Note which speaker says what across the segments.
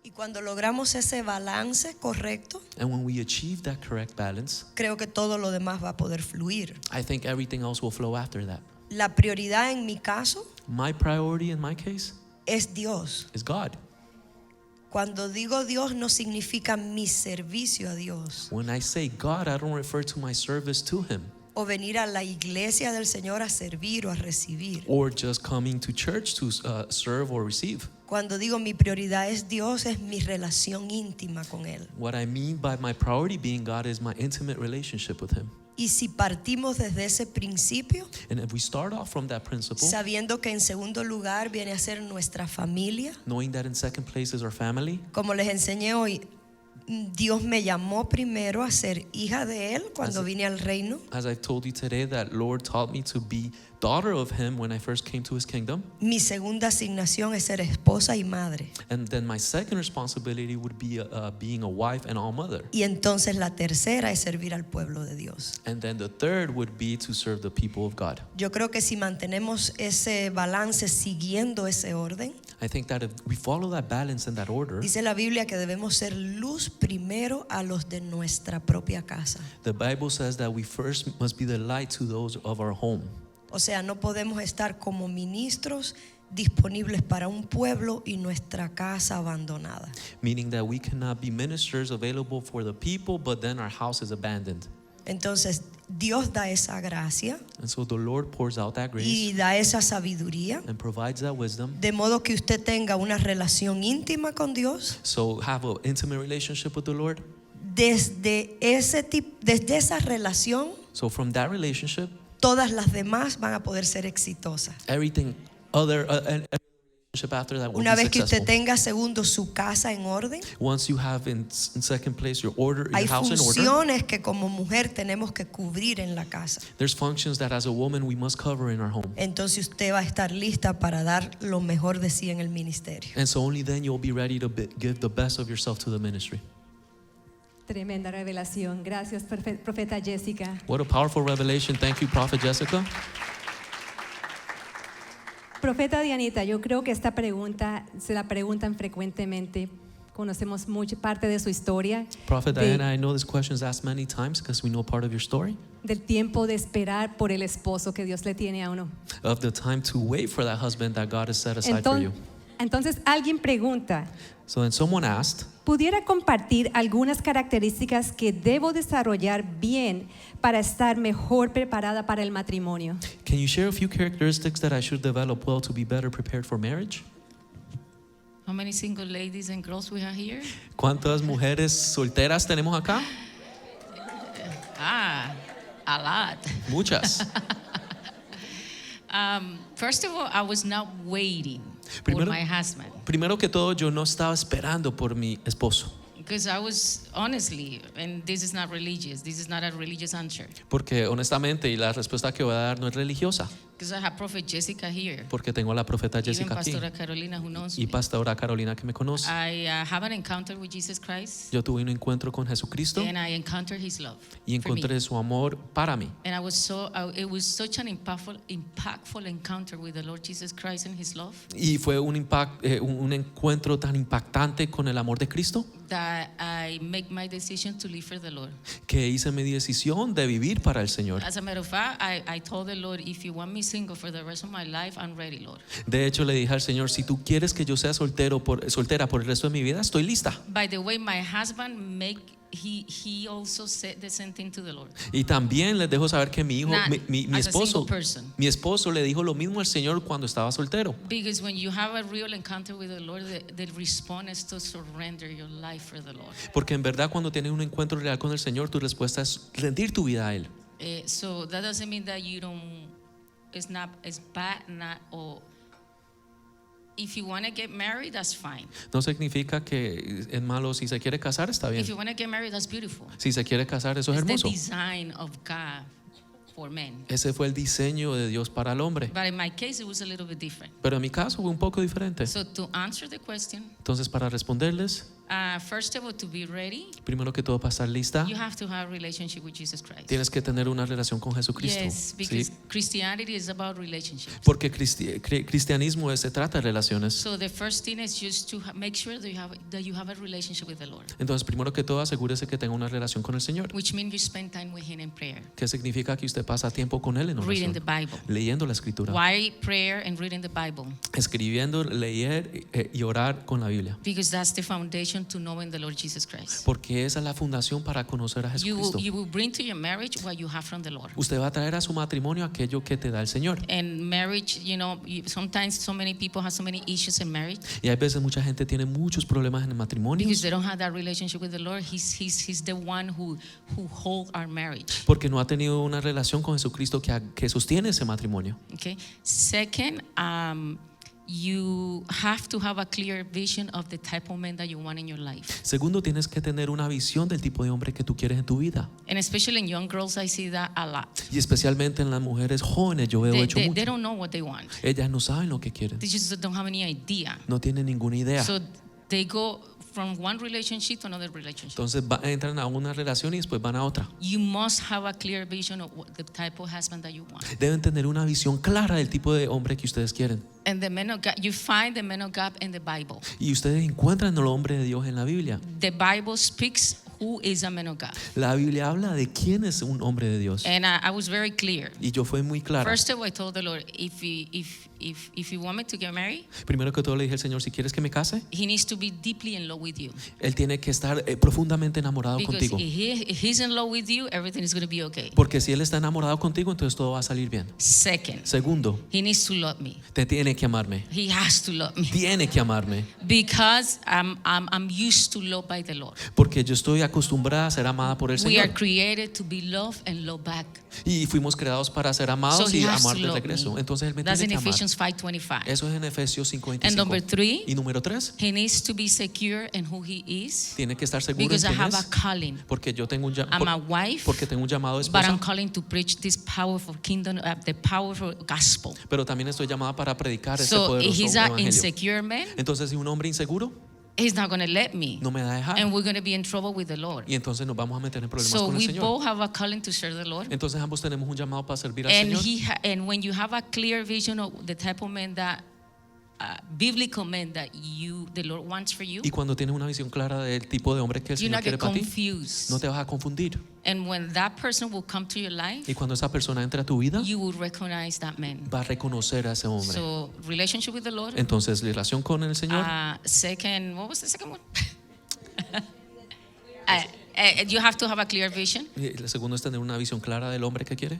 Speaker 1: Y cuando logramos ese balance correcto,
Speaker 2: And when we achieve that correct balance,
Speaker 1: creo que todo lo demás va a poder fluir.
Speaker 2: I think everything else will flow after that.
Speaker 1: La prioridad en mi caso
Speaker 2: My priority in my case
Speaker 1: es Dios.
Speaker 2: is God.
Speaker 1: Cuando digo Dios no significa mi servicio a Dios
Speaker 2: When I say God, I don't refer to my service to Him
Speaker 1: o venir a la iglesia del Señor a servir o a recibir.
Speaker 2: or just coming to church to serve or receive.
Speaker 1: Cuando digo mi prioridad es Dios, es mi relación íntima con Él.
Speaker 2: What I mean by my priority being God is my intimate relationship with Him.
Speaker 1: Y si partimos desde ese principio,
Speaker 2: And if we start off from that principle,
Speaker 1: sabiendo que en segundo lugar viene a ser nuestra familia,
Speaker 2: knowing that in second place is our family,
Speaker 1: como les enseñé hoy, Dios me llamó primero a ser hija de Él cuando vine al reino.
Speaker 2: as I told you today, that Lord taught me to be daughter of Him when I first came to His kingdom.
Speaker 1: Mi segunda asignación es ser esposa y madre.
Speaker 2: And then my second responsibility would be being a wife and all mother.
Speaker 1: Y entonces la tercera es servir al pueblo de Dios.
Speaker 2: And then the third would be to serve the people of God.
Speaker 1: Yo creo que si mantenemos ese balance siguiendo ese orden,
Speaker 2: I think that if we follow that balance and that order,
Speaker 1: dice la Biblia que debemos ser luz primero a los de nuestra propia casa.
Speaker 2: the Bible says that we first must be the light to those of our home.
Speaker 1: O sea, no podemos estar como ministros disponibles para un pueblo y nuestra casa abandonada.
Speaker 2: Meaning that we cannot be ministers available for the people, but then our house is abandoned.
Speaker 1: Entonces, Dios da esa gracia
Speaker 2: And so the Lord pours out that grace
Speaker 1: y da esa sabiduría,
Speaker 2: and provides that wisdom.
Speaker 1: de modo que usted tenga una relación íntima con Dios.
Speaker 2: So have an intimate relationship with the Lord.
Speaker 1: Desde esa relación,
Speaker 2: So from that relationship,
Speaker 1: todas las demás van a poder ser exitosas.
Speaker 2: everything other and relationship after that will
Speaker 1: Una
Speaker 2: be
Speaker 1: vez que usted
Speaker 2: successful.
Speaker 1: tenga segundo su casa en orden,
Speaker 2: Once you have in second place your order,
Speaker 1: hay
Speaker 2: your house in order,
Speaker 1: funciones que como mujer tenemos que cubrir en la casa.
Speaker 2: there's functions that as a woman we must cover in our home.
Speaker 1: Entonces usted va a estar lista para dar lo mejor de sí en el ministerio.
Speaker 2: And so only then you'll be ready to give the best of yourself to the ministry.
Speaker 3: Tremenda revelación. Gracias, profeta Jessica.
Speaker 2: What a powerful revelation. Thank you, Prophet Jessica.
Speaker 3: Profeta Dianita, yo creo que esta pregunta se la preguntan frecuentemente. Conocemos mucha parte de su historia,
Speaker 2: Prophet
Speaker 3: de-
Speaker 2: Diana, I know this question is asked many times because we know part of your story,
Speaker 3: del tiempo de esperar por el esposo que Dios le tiene a uno.
Speaker 2: of the time to wait for that husband that God has set aside for you.
Speaker 3: Entonces alguien pregunta,
Speaker 2: So then someone asked,
Speaker 3: ¿pudiera compartir algunas características que debo desarrollar bien para estar mejor preparada para el matrimonio?
Speaker 2: can you share a few characteristics that I should develop well to be better prepared for marriage?
Speaker 4: How many single ladies and girls we have here?
Speaker 2: ¿Cuántas mujeres solteras tenemos acá?
Speaker 4: Ah, a lot.
Speaker 2: Muchas.
Speaker 4: First of all, I was not waiting
Speaker 2: Primero-
Speaker 4: for my husband
Speaker 2: Primero que todo, yo no estaba esperando por mi esposo,
Speaker 4: because I was honestly, and this is not religious, this is not a religious answer,
Speaker 2: porque honestamente, y la respuesta que voy a dar no es religiosa,
Speaker 4: because I have Prophet Jessica here,
Speaker 2: porque tengo a la profeta
Speaker 4: even
Speaker 2: Jessica aquí
Speaker 4: Pastora Carolina who knows
Speaker 2: y
Speaker 4: me.
Speaker 2: Pastora Carolina que me conoce.
Speaker 4: I have an encounter with Jesus Christ,
Speaker 2: Yo tuve un encuentro con Jesucristo
Speaker 4: and I encountered His love
Speaker 2: y
Speaker 4: for me.
Speaker 2: encontré su amor para mí.
Speaker 4: And it was such an impactful encounter with the Lord Jesus Christ and His love
Speaker 2: Y fue un encuentro tan impactante con el amor de Cristo
Speaker 4: that I make my decision to live for the Lord.
Speaker 2: que hice mi decisión de vivir para el Señor.
Speaker 4: As a matter of fact, I told the Lord, if you want me single for the rest of my life, I'm ready, Lord.
Speaker 2: De hecho, le dije al Señor, si tú quieres que yo sea soltera por el resto de mi vida, estoy lista.
Speaker 4: By the way, my husband he also said the same thing to the Lord.
Speaker 2: Y también les dejo saber que mi hijo,
Speaker 4: Not
Speaker 2: mi
Speaker 4: as a
Speaker 2: esposo,
Speaker 4: single person.
Speaker 2: mi esposo le dijo lo mismo al Señor cuando estaba soltero.
Speaker 4: Because when you have a real encounter with the Lord, the response is to surrender your life for the Lord.
Speaker 2: Porque en verdad cuando tienes un encuentro real con el Señor, tu respuesta es rendir tu vida a Él.
Speaker 4: So that doesn't mean that it's bad, not, or if you want to get married, that's fine.
Speaker 2: No significa que es malo. Si se quiere casar, está bien.
Speaker 4: If you want to get married, that's beautiful.
Speaker 2: Si se quiere casar, eso es
Speaker 4: It's the
Speaker 2: hermoso.
Speaker 4: design of God for men.
Speaker 2: Ese fue el diseño de Dios para el hombre.
Speaker 4: But in my case, it was a little bit different.
Speaker 2: Pero en mi caso fue un poco diferente.
Speaker 4: So to answer the question,
Speaker 2: Entonces, para responderles,
Speaker 4: First of all, to be ready,
Speaker 2: Primero que todo, para estar lista,
Speaker 4: you have to have a relationship with Jesus Christ.
Speaker 2: tienes que tener una relación con Jesucristo.
Speaker 4: Yes, because
Speaker 2: ¿sí?
Speaker 4: Christianity is about relationships.
Speaker 2: Porque cristianismo se trata de relaciones.
Speaker 4: So the first thing is just to make sure that you have a relationship with the Lord,
Speaker 2: Entonces, primero que todo, asegúrese que tenga una relación con el Señor.
Speaker 4: which means you spend time with Him in prayer,
Speaker 2: ¿Qué significa? Que usted pasa tiempo con Él en
Speaker 4: reading
Speaker 2: oración,
Speaker 4: the Bible.
Speaker 2: leyendo la Escritura,
Speaker 4: Why prayer and reading the Bible?
Speaker 2: escribiendo, leer y orar con la Biblia.
Speaker 4: Because that's the foundation to knowing the Lord Jesus Christ.
Speaker 2: Porque esa es la fundación para conocer a Jesucristo.
Speaker 4: You will bring to your marriage what you have from the Lord.
Speaker 2: Usted va a traer a su matrimonio aquello que te da el Señor.
Speaker 4: And marriage, sometimes so many people have so many issues in marriage
Speaker 2: Y hay veces mucha gente tiene muchos problemas en el matrimonio
Speaker 4: because they don't have that relationship with the Lord. He's the one who hold our marriage.
Speaker 2: porque no ha tenido una relación con Jesucristo que sostiene ese matrimonio.
Speaker 4: Okay. Second, you have to have a clear vision of the type of man that you want in your life.
Speaker 2: Segundo, tienes que tener una visión del tipo de hombre que tú quieres en tu vida.
Speaker 4: And especially in young girls, I see that a lot.
Speaker 2: Y especialmente en las mujeres jóvenes, yo veo hecho
Speaker 4: They
Speaker 2: mucho.
Speaker 4: don't know what they want.
Speaker 2: Ellas no saben lo que quieren.
Speaker 4: They just don't have any idea.
Speaker 2: No tienen ninguna idea.
Speaker 4: So they go from one relationship to another relationship.
Speaker 2: Entonces entran a una relación y después van a otra.
Speaker 4: You must have a clear vision of the type of husband that you want.
Speaker 2: Deben tener una visión clara del tipo de hombre que ustedes quieren.
Speaker 4: And the men of God, you find the men of God in the Bible.
Speaker 2: Y ustedes encuentran al hombre de Dios en la Biblia.
Speaker 4: The Bible speaks who is a man of God.
Speaker 2: La Biblia habla de quién es un hombre de Dios.
Speaker 4: And I was very clear.
Speaker 2: Y yo fui muy clara.
Speaker 4: First of all, I told the Lord, if you want me to get married,
Speaker 2: Primero que todo le dije al Señor, si quieres que me case,
Speaker 4: He needs to be deeply in love with you.
Speaker 2: Él tiene que estar profundamente enamorado
Speaker 4: Because
Speaker 2: contigo.
Speaker 4: if he's in love with you, everything is going to be okay.
Speaker 2: Porque si Él está enamorado contigo, entonces todo va a salir bien.
Speaker 4: Second,
Speaker 2: Segundo,
Speaker 4: He needs to love me.
Speaker 2: te tiene que amarme.
Speaker 4: He has to love me.
Speaker 2: Tiene que amarme.
Speaker 4: Because I'm used to love by the Lord.
Speaker 2: Porque yo estoy acostumbrada a ser amada por el
Speaker 4: We are
Speaker 2: Señor.
Speaker 4: created to be loved and loved back.
Speaker 2: Y fuimos creados para ser amados
Speaker 4: So
Speaker 2: y
Speaker 4: He has
Speaker 2: amar
Speaker 4: to
Speaker 2: de
Speaker 4: love
Speaker 2: regreso.
Speaker 4: me.
Speaker 2: Entonces Él me
Speaker 4: That's
Speaker 2: tiene
Speaker 4: in
Speaker 2: que amar.
Speaker 4: Ephesians 5:25.
Speaker 2: Eso es en Efesios
Speaker 4: And
Speaker 2: 5:25.
Speaker 4: number 3,
Speaker 2: Y número 3,
Speaker 4: He needs to be secure in who He is.
Speaker 2: tiene que estar seguro en
Speaker 4: Because I
Speaker 2: quién
Speaker 4: have a
Speaker 2: es.
Speaker 4: calling.
Speaker 2: Porque yo tengo un
Speaker 4: I'm a wife,
Speaker 2: porque tengo un llamado de
Speaker 4: but I'm
Speaker 2: esposa.
Speaker 4: calling to preach this powerful kingdom, the powerful gospel.
Speaker 2: Pero también estoy llamada para predicar ese
Speaker 4: So if
Speaker 2: poderoso
Speaker 4: he's an
Speaker 2: evangelio.
Speaker 4: insecure man,
Speaker 2: Entonces, si un hombre inseguro
Speaker 4: he's not going to let me.
Speaker 2: no me va a dejar,
Speaker 4: And we're going to be in trouble with the Lord.
Speaker 2: y entonces nos vamos a meter en problemas
Speaker 4: So
Speaker 2: con el
Speaker 4: we
Speaker 2: Señor.
Speaker 4: both have a calling to serve the Lord.
Speaker 2: Entonces ambos tenemos un llamado para servir al
Speaker 4: And
Speaker 2: Señor.
Speaker 4: and when you have a clear vision of the type of man that biblical man that the Lord wants for you,
Speaker 2: Y cuando tienes una visión clara del tipo de hombre que el
Speaker 4: you're
Speaker 2: Señor
Speaker 4: not
Speaker 2: quiere
Speaker 4: get
Speaker 2: para ti,
Speaker 4: confused.
Speaker 2: no te vas a confundir.
Speaker 4: And when that person will come to your life,
Speaker 2: Y cuando esa persona entra a tu vida,
Speaker 4: you will recognize that man.
Speaker 2: va a reconocer a ese hombre.
Speaker 4: So relationship with the Lord.
Speaker 2: Entonces, relación con el Señor.
Speaker 4: Second, what was the second one? You have to have a clear vision.
Speaker 2: Y el segundo es tener una visión clara del hombre que quiere.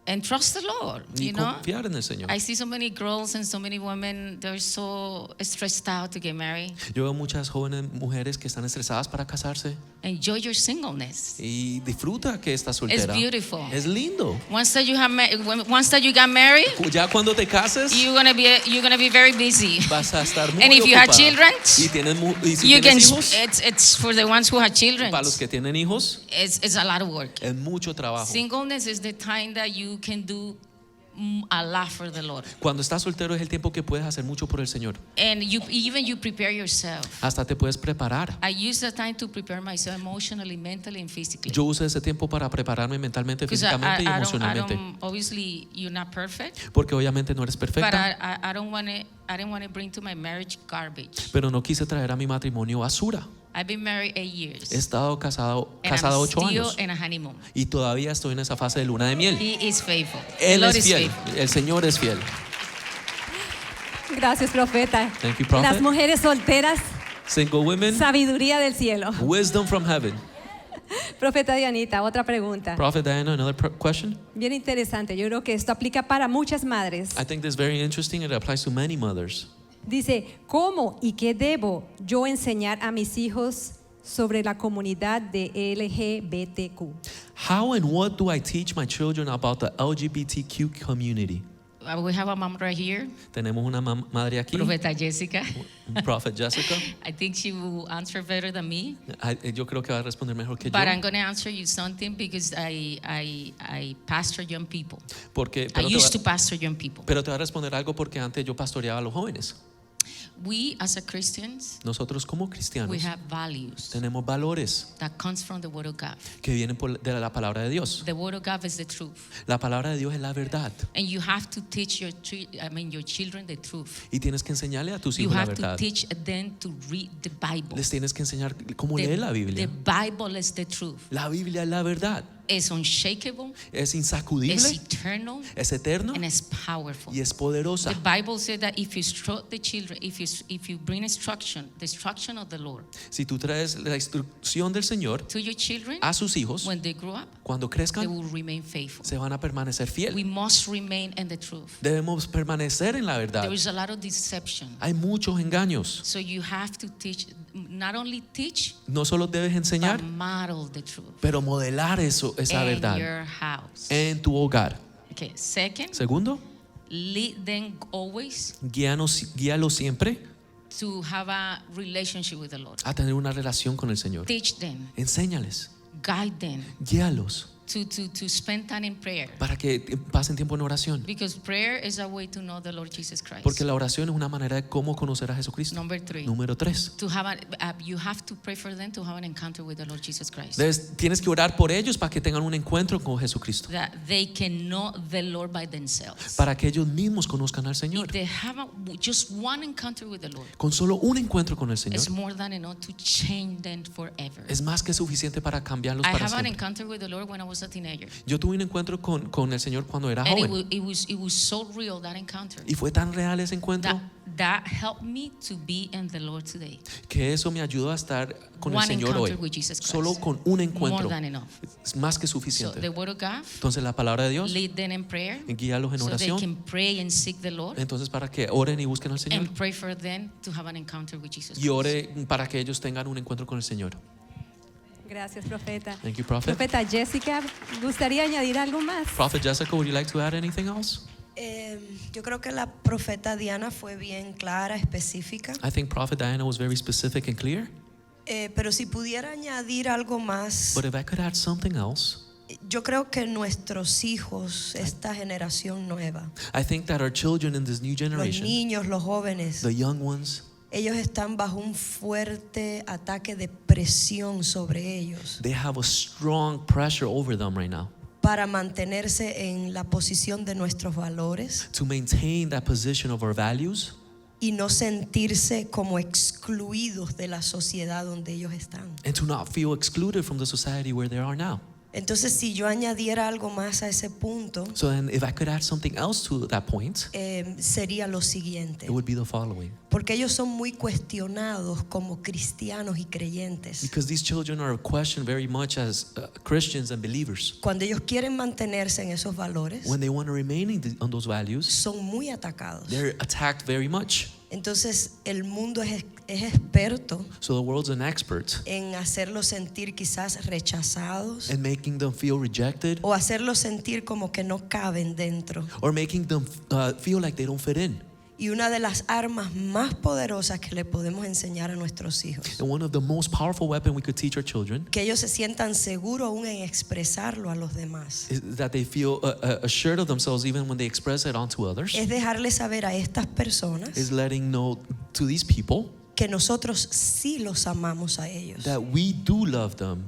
Speaker 4: And trust the Lord,
Speaker 2: Y
Speaker 4: you know.
Speaker 2: confiar en el Señor.
Speaker 4: I see so many girls and so many women, they're so stressed out to get married.
Speaker 2: Yo veo muchas jóvenes mujeres que están estresadas para casarse.
Speaker 4: Enjoy your singleness.
Speaker 2: Y disfruta que estás soltera.
Speaker 4: It's beautiful.
Speaker 2: Es lindo.
Speaker 4: Once that you got married,
Speaker 2: Ya cuando te cases,
Speaker 4: you're gonna be very busy.
Speaker 2: vas a estar muy
Speaker 4: And if you have
Speaker 2: ocupada.
Speaker 4: children,
Speaker 2: Y si
Speaker 4: you
Speaker 2: tienes
Speaker 4: can.
Speaker 2: hijos,
Speaker 4: It's for the ones who have children.
Speaker 2: para los que tienen hijos,
Speaker 4: It's a lot of work.
Speaker 2: es mucho trabajo.
Speaker 4: Singleness is the time that you can do a lot for the Lord.
Speaker 2: Cuando estás soltero es el tiempo que puedes hacer mucho por el Señor.
Speaker 4: And you prepare yourself.
Speaker 2: Hasta te puedes preparar.
Speaker 4: I use that time to prepare myself emotionally, mentally, and physically.
Speaker 2: Yo uso ese tiempo para prepararme mentalmente,
Speaker 4: Because
Speaker 2: físicamente y
Speaker 4: I
Speaker 2: emocionalmente.
Speaker 4: don't, obviously, you're not perfect,
Speaker 2: Porque obviamente no eres
Speaker 4: but
Speaker 2: perfecta,
Speaker 4: I don't want to bring to my marriage garbage.
Speaker 2: pero no quise traer a mi matrimonio basura.
Speaker 4: I've been married 8 years.
Speaker 2: He estado casada
Speaker 4: And I'm
Speaker 2: 8
Speaker 4: still
Speaker 2: años
Speaker 4: in a honeymoon.
Speaker 2: y todavía estoy en esa fase de luna de miel.
Speaker 4: He is faithful. The
Speaker 2: Él
Speaker 4: Lord
Speaker 2: es
Speaker 4: is
Speaker 2: fiel,
Speaker 4: faithful.
Speaker 2: el Señor es fiel.
Speaker 3: Gracias, profeta.
Speaker 2: Thank you, prophet.
Speaker 3: Las mujeres solteras,
Speaker 2: Single women,
Speaker 3: sabiduría del cielo.
Speaker 2: wisdom from heaven.
Speaker 3: Profeta Dianita, otra pregunta.
Speaker 2: Prophet Diana, another question.
Speaker 3: Bien interesante. Yo creo que esto aplica para muchas madres.
Speaker 2: I think this is very interesting. It applies to many mothers.
Speaker 3: Dice, ¿cómo y qué debo yo enseñar a mis hijos sobre la comunidad de LGBTQ?
Speaker 2: How and what do I teach my children about the LGBTQ community?
Speaker 4: We have a mom right here,
Speaker 2: Tenemos una madre aquí,
Speaker 4: Profeta Jessica.
Speaker 2: Prophet Jessica.
Speaker 4: I think she will answer better than me.
Speaker 2: Yo creo que va a responder mejor que yo.
Speaker 4: But I'm going to answer you something because I pastor young people.
Speaker 2: Porque,
Speaker 4: I used to pastor young people.
Speaker 2: pero te voy a responder algo porque antes yo pastoreaba a los jóvenes.
Speaker 4: We as a Christians,
Speaker 2: Nosotros como
Speaker 4: we
Speaker 2: cristianos
Speaker 4: have values
Speaker 2: tenemos valores
Speaker 4: that comes from the Word of God.
Speaker 2: que vienen de la palabra de Dios.
Speaker 4: The Word of God is the truth,
Speaker 2: La palabra de Dios es la verdad
Speaker 4: and you have to teach your children the truth.
Speaker 2: y tienes que enseñarle a tus
Speaker 4: You
Speaker 2: hijos la
Speaker 4: have to
Speaker 2: verdad.
Speaker 4: teach them to read the Bible.
Speaker 2: Les tienes que enseñar cómo
Speaker 4: The,
Speaker 2: leer la
Speaker 4: the
Speaker 2: Biblia.
Speaker 4: Bible is the truth.
Speaker 2: La Biblia es la verdad.
Speaker 4: It's unshakable,
Speaker 2: Es
Speaker 4: it's
Speaker 2: insacudible,
Speaker 4: eternal,
Speaker 2: es eterno
Speaker 4: and it's powerful.
Speaker 2: y es poderosa.
Speaker 4: The Bible said that if you instruct the children, if you bring instruction, the instruction of the Lord
Speaker 2: Si tú traes la instrucción del Señor
Speaker 4: to your children,
Speaker 2: a sus hijos,
Speaker 4: when they grow up,
Speaker 2: cuando
Speaker 4: they
Speaker 2: crezcan,
Speaker 4: will remain faithful.
Speaker 2: se van a permanecer
Speaker 4: We
Speaker 2: fieles.
Speaker 4: must remain in the truth.
Speaker 2: Debemos permanecer en la verdad.
Speaker 4: There is a lot of deception.
Speaker 2: Hay muchos engaños.
Speaker 4: So you have to teach, not only teach,
Speaker 2: No solo debes enseñar,
Speaker 4: but model the truth
Speaker 2: pero modelar esa
Speaker 4: in
Speaker 2: verdad
Speaker 4: your house.
Speaker 2: en tu hogar.
Speaker 4: Okay. Second,
Speaker 2: Segundo,
Speaker 4: lead them always
Speaker 2: guíalos siempre
Speaker 4: to have a relationship with the Lord.
Speaker 2: a tener una relación con el Señor.
Speaker 4: Teach them,
Speaker 2: Enséñales,
Speaker 4: guide them
Speaker 2: guíalos
Speaker 4: to spend time in prayer.
Speaker 2: para que pasen tiempo en oración.
Speaker 4: Because prayer is a way to know the Lord Jesus Christ.
Speaker 2: Porque la oración es una manera de cómo conocer a Jesucristo.
Speaker 4: Number 3,
Speaker 2: Número 3.
Speaker 4: to have you have to pray for them to have an encounter with the Lord Jesus Christ.
Speaker 2: Tienes que orar por ellos para que tengan un encuentro con Jesucristo.
Speaker 4: That they can know the Lord by themselves.
Speaker 2: Para que ellos mismos conozcan al Señor.
Speaker 4: If they have just one encounter with the Lord,
Speaker 2: Con solo un encuentro con el Señor
Speaker 4: it's more than enough to change them forever.
Speaker 2: es más que suficiente para cambiarlos
Speaker 4: I
Speaker 2: para
Speaker 4: have an
Speaker 2: siempre.
Speaker 4: encounter with the Lord when I was a teenager.
Speaker 2: Yo tuve un encuentro con el Señor cuando era
Speaker 4: And
Speaker 2: joven
Speaker 4: it was so real, that encounter.
Speaker 2: y fue tan real ese encuentro
Speaker 4: That helped me to be in the Lord today.
Speaker 2: que eso me ayudó a estar con el
Speaker 4: One
Speaker 2: Señor
Speaker 4: encounter
Speaker 2: hoy.
Speaker 4: with Jesus Christ.
Speaker 2: Solo con un
Speaker 4: More
Speaker 2: encuentro
Speaker 4: than enough.
Speaker 2: es más que
Speaker 4: So
Speaker 2: suficiente.
Speaker 4: the Word of God,
Speaker 2: Entonces la palabra de Dios,
Speaker 4: lead them in prayer,
Speaker 2: guíalos en
Speaker 4: so they
Speaker 2: oración.
Speaker 4: can pray and seek the Lord,
Speaker 2: Entonces para que oren y busquen al Señor.
Speaker 4: and pray for them to have an encounter with Jesus
Speaker 2: Y
Speaker 4: Christ.
Speaker 2: ore para que ellos tengan un encuentro con el Señor.
Speaker 3: Gracias, profeta.
Speaker 2: Thank you, Prophet.
Speaker 3: Profeta Jessica, ¿gustaría añadir algo más?
Speaker 2: Prophet Jessica, would you like to add anything else?
Speaker 1: Yo creo que la profeta Diana fue bien clara, específica,
Speaker 2: I think Prophet Diana was very specific and clear.
Speaker 1: pero si pudiera añadir algo más,
Speaker 2: But if I could add something else,
Speaker 1: yo creo que nuestros hijos, esta generación nueva,
Speaker 2: I think that our children in this new
Speaker 1: los
Speaker 2: generation,
Speaker 1: niños, los jóvenes,
Speaker 2: the young ones,
Speaker 1: ellos están bajo un fuerte ataque de presión sobre ellos
Speaker 2: they have a strong pressure over them right now
Speaker 1: para mantenerse en la posición de nuestros valores
Speaker 2: to maintain that position of our values
Speaker 1: y no sentirse como excluidos de la sociedad donde ellos están.
Speaker 2: and to not feel excluded from the society where they are now.
Speaker 1: Entonces, si yo añadiera algo más a ese punto,
Speaker 2: So then if I could add something else to that point,
Speaker 1: sería lo siguiente.
Speaker 2: it would be the following.
Speaker 1: Porque ellos son muy cuestionados como cristianos y creyentes.
Speaker 2: Because these children are questioned very much as Christians and believers.
Speaker 1: Cuando ellos quieren mantenerse en esos valores,
Speaker 2: When they want to remain on those values,
Speaker 1: son muy atacados.
Speaker 2: they're attacked very much.
Speaker 1: Entonces, el mundo es experto
Speaker 2: So the world's an expert
Speaker 1: en hacerlos sentir quizás rechazados
Speaker 2: in making them feel rejected
Speaker 1: o hacerlos sentir como que no caben dentro.
Speaker 2: or making them feel like they don't fit in.
Speaker 1: Y una de las armas más poderosas que le podemos enseñar a nuestros hijos,
Speaker 2: And one of the most powerful weapons we could teach our children
Speaker 1: que ellos se sientan seguros aún en expresarlo a los demás,
Speaker 2: is that they feel assured of themselves even when they express it onto others,
Speaker 1: es dejarles saber a estas personas
Speaker 2: is letting know to these people
Speaker 1: que nosotros sí los amamos a ellos.
Speaker 2: that we do love them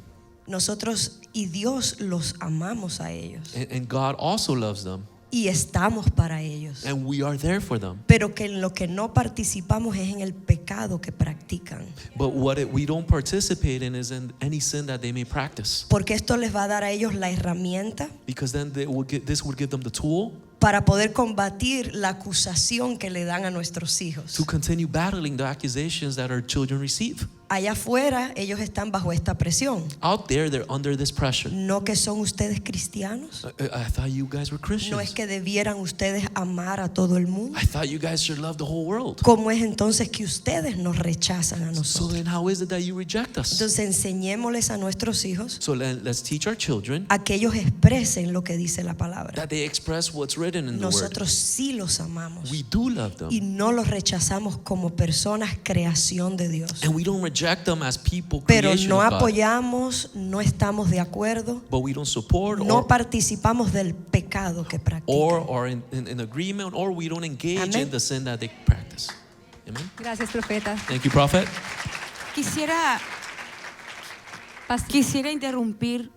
Speaker 1: Nosotros y Dios los amamos a ellos
Speaker 2: and God also loves them
Speaker 1: y estamos para ellos.
Speaker 2: and we are there for them.
Speaker 1: Pero que en lo que no participamos es en el pecado que practican.
Speaker 2: But what we don't participate in is in any sin that they may practice,
Speaker 1: Porque esto les va a dar a ellos la herramienta
Speaker 2: because then this would give them the tool
Speaker 1: para poder combatir la acusación que le dan a nuestros hijos.
Speaker 2: to continue battling the accusations that our children receive.
Speaker 1: Allá afuera ellos están bajo esta presión.
Speaker 2: Out there, they're under this pressure.
Speaker 1: ¿No que son ustedes cristianos?
Speaker 2: I thought you guys were
Speaker 1: ¿No
Speaker 2: Christians.
Speaker 1: es que debieran ustedes amar a todo el mundo?
Speaker 2: I thought you guys should love the whole world.
Speaker 1: ¿Cómo es entonces que ustedes nos rechazan a
Speaker 2: So
Speaker 1: nosotros?
Speaker 2: then how is it that you reject us?
Speaker 1: Entonces enseñémosles a nuestros hijos
Speaker 2: So let's teach our children
Speaker 1: a que ellos expresen lo que dice la palabra.
Speaker 2: that they express what's written in the word.
Speaker 1: Nosotros sí los amamos
Speaker 2: We do love
Speaker 1: y
Speaker 2: them.
Speaker 1: no los rechazamos como personas creación de Dios.
Speaker 2: And we don't reject them as people
Speaker 1: Pero
Speaker 2: creation
Speaker 1: no
Speaker 2: of God.
Speaker 1: apoyamos, no estamos de acuerdo,
Speaker 2: But we don't support
Speaker 1: no participamos del pecado que practican.
Speaker 2: or in agreement, or we don't engage
Speaker 1: Amén.
Speaker 2: in the sin that they practice. Amen.
Speaker 3: Gracias, profeta.
Speaker 2: Thank you, prophet.
Speaker 5: Quisiera
Speaker 3: Pastor.
Speaker 5: interrumpir.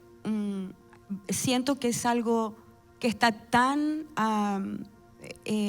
Speaker 5: Siento que es algo que está tan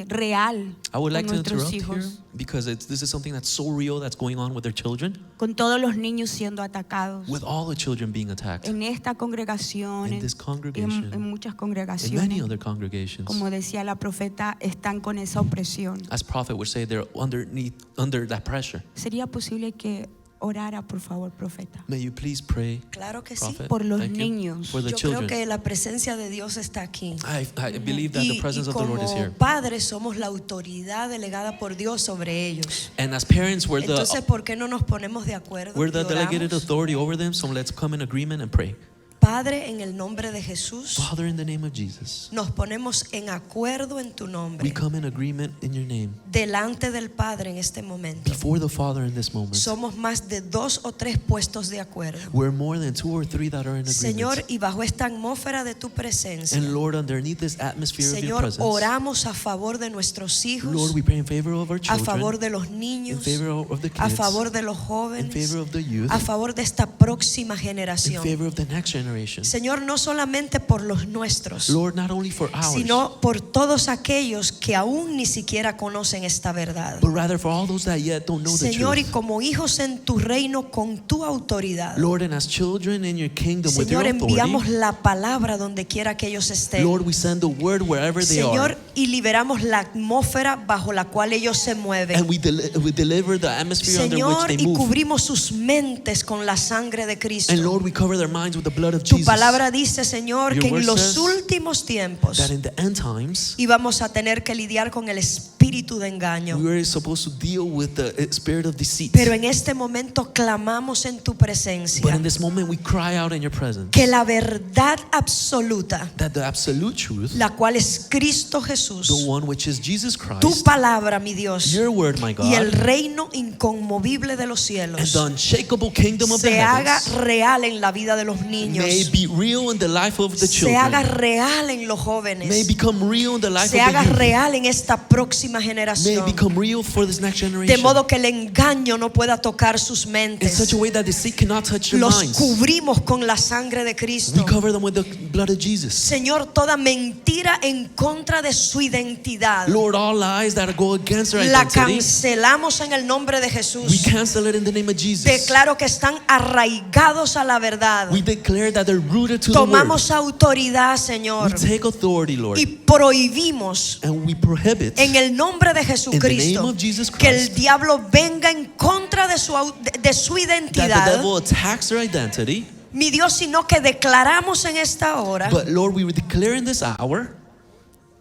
Speaker 5: real
Speaker 2: I would like
Speaker 5: con
Speaker 2: to
Speaker 5: nuestros
Speaker 2: interrupt here
Speaker 5: hijos,
Speaker 2: because this is something that's so real that's going on with their children,
Speaker 5: con todos los niños siendo atacados
Speaker 2: with all the children being attacked
Speaker 5: en esta congregación,
Speaker 2: in this
Speaker 5: en
Speaker 2: congregation,
Speaker 5: muchas
Speaker 2: in many
Speaker 5: congregaciones.
Speaker 2: other congregations.
Speaker 5: Como decía la profeta, están con esa opresión.
Speaker 2: As prophet would say, they're under that pressure.
Speaker 5: ¿Sería posible que orara, por favor, profeta?
Speaker 2: May you please pray,
Speaker 1: Claro que sí.
Speaker 2: prophet.
Speaker 5: Por los
Speaker 2: Thank you.
Speaker 5: niños.
Speaker 2: For the
Speaker 1: Yo creo
Speaker 2: children.
Speaker 1: que la presencia de Dios está aquí.
Speaker 2: I believe that the
Speaker 1: Y
Speaker 2: presence of the Lord is
Speaker 1: como
Speaker 2: here.
Speaker 1: padres somos la autoridad delegada por Dios sobre ellos.
Speaker 2: And as parents,
Speaker 1: Entonces, ¿por qué no nos ponemos de acuerdo?
Speaker 2: we're
Speaker 1: y
Speaker 2: the delegated
Speaker 1: oramos?
Speaker 2: authority over them, so let's come in agreement and pray.
Speaker 1: Padre, en el nombre de Jesús,
Speaker 2: Father, in the name of Jesus,
Speaker 1: nos ponemos en acuerdo en tu
Speaker 2: we
Speaker 1: nombre,
Speaker 2: come in agreement in your name.
Speaker 1: delante del Padre en este momento.
Speaker 2: Before the Father in this moment,
Speaker 1: Somos más de 2 o 3 puestos de acuerdo.
Speaker 2: we're more than 2 or 3 that are in
Speaker 1: Señor,
Speaker 2: agreement.
Speaker 1: y bajo esta atmósfera de tu presencia,
Speaker 2: And Lord, underneath this atmosphere of your
Speaker 1: Señor,
Speaker 2: presence,
Speaker 1: oramos a favor de nuestros
Speaker 2: Lord,
Speaker 1: hijos,
Speaker 2: we pray in favor of our
Speaker 1: a
Speaker 2: children,
Speaker 1: favor de los
Speaker 2: in
Speaker 1: niños,
Speaker 2: favor of the
Speaker 1: a
Speaker 2: kids,
Speaker 1: favor de los
Speaker 2: in
Speaker 1: jóvenes,
Speaker 2: favor of the youth,
Speaker 1: a favor de esta próxima
Speaker 2: in
Speaker 1: generación.
Speaker 2: favor of the next generation.
Speaker 1: Señor, no solamente por los nuestros,
Speaker 2: Lord, not only for ours,
Speaker 1: sino por todos aquellos que aún ni siquiera conocen esta verdad.
Speaker 2: but rather for all those that yet don't know the
Speaker 1: Señor, y
Speaker 2: truth.
Speaker 1: como hijos en tu reino con tu autoridad,
Speaker 2: Lord, and as children in your kingdom with your
Speaker 1: Señor, enviamos
Speaker 2: authority,
Speaker 1: la palabra donde quiera que ellos estén.
Speaker 2: Lord, we send the word wherever they
Speaker 1: Señor,
Speaker 2: are.
Speaker 1: y liberamos la atmósfera bajo la cual ellos se mueven.
Speaker 2: And we deliver the atmosphere under which
Speaker 1: Señor,
Speaker 2: they
Speaker 1: y
Speaker 2: move.
Speaker 1: cubrimos sus mentes con la sangre de Cristo.
Speaker 2: And Lord, we cover their minds with the blood of
Speaker 1: Tu
Speaker 2: Jesus.
Speaker 1: palabra dice, Señor,
Speaker 2: Your
Speaker 1: que
Speaker 2: word
Speaker 1: en los
Speaker 2: says
Speaker 1: últimos tiempos
Speaker 2: That in the end times,
Speaker 1: íbamos a tener que lidiar con el espíritu de engaño.
Speaker 2: we were supposed to deal with the spirit of deceit.
Speaker 1: Pero en este momento clamamos en tu
Speaker 2: But
Speaker 1: presencia
Speaker 2: in this moment, we cry out in your presence
Speaker 1: que la verdad absoluta,
Speaker 2: that the absolute truth,
Speaker 1: la cual es Cristo Jesús,
Speaker 2: the one which is Jesus
Speaker 1: tu
Speaker 2: Christ,
Speaker 1: palabra, mi Dios,
Speaker 2: your word, my
Speaker 1: y el
Speaker 2: God,
Speaker 1: reino inconmovible de los
Speaker 2: and
Speaker 1: cielos
Speaker 2: the unshakable kingdom of the
Speaker 1: se haga
Speaker 2: heavens
Speaker 1: real en la vida de los niños,
Speaker 2: may be real in the life of the
Speaker 1: se haga
Speaker 2: children,
Speaker 1: real en los
Speaker 2: may
Speaker 1: jóvenes,
Speaker 2: become real in the life
Speaker 1: se
Speaker 2: of
Speaker 1: haga
Speaker 2: the youth,
Speaker 1: real en esta próxima
Speaker 2: may
Speaker 1: generación,
Speaker 2: become real for this next
Speaker 1: de
Speaker 2: generation,
Speaker 1: modo que el engaño no pueda tocar sus
Speaker 2: in
Speaker 1: mentes.
Speaker 2: such a way that deceit cannot touch their
Speaker 1: Los
Speaker 2: minds.
Speaker 1: cubrimos con la sangre de Cristo.
Speaker 2: We cover them with the blood of Jesus.
Speaker 1: Señor, toda mentira en contra de su identidad
Speaker 2: Lord, all lies that go against their
Speaker 1: la
Speaker 2: identity,
Speaker 1: cancelamos en el nombre de
Speaker 2: we
Speaker 1: Jesús.
Speaker 2: cancel it in the name of Jesus.
Speaker 1: Declaro que están arraigados a la verdad.
Speaker 2: We declare that they're rooted to the word.
Speaker 1: Tomamos autoridad,
Speaker 2: We
Speaker 1: Señor,
Speaker 2: take authority, Lord,
Speaker 1: y prohibimos
Speaker 2: and we prohibit
Speaker 1: en el nombre de
Speaker 2: in the name
Speaker 1: Jesucristo
Speaker 2: of Jesus
Speaker 1: que el
Speaker 2: Christ
Speaker 1: diablo venga en contra de su
Speaker 2: that the
Speaker 1: identidad,
Speaker 2: devil attacks their identity.
Speaker 1: mi Dios, sino que declaramos en esta hora
Speaker 2: But Lord, we declare in this hour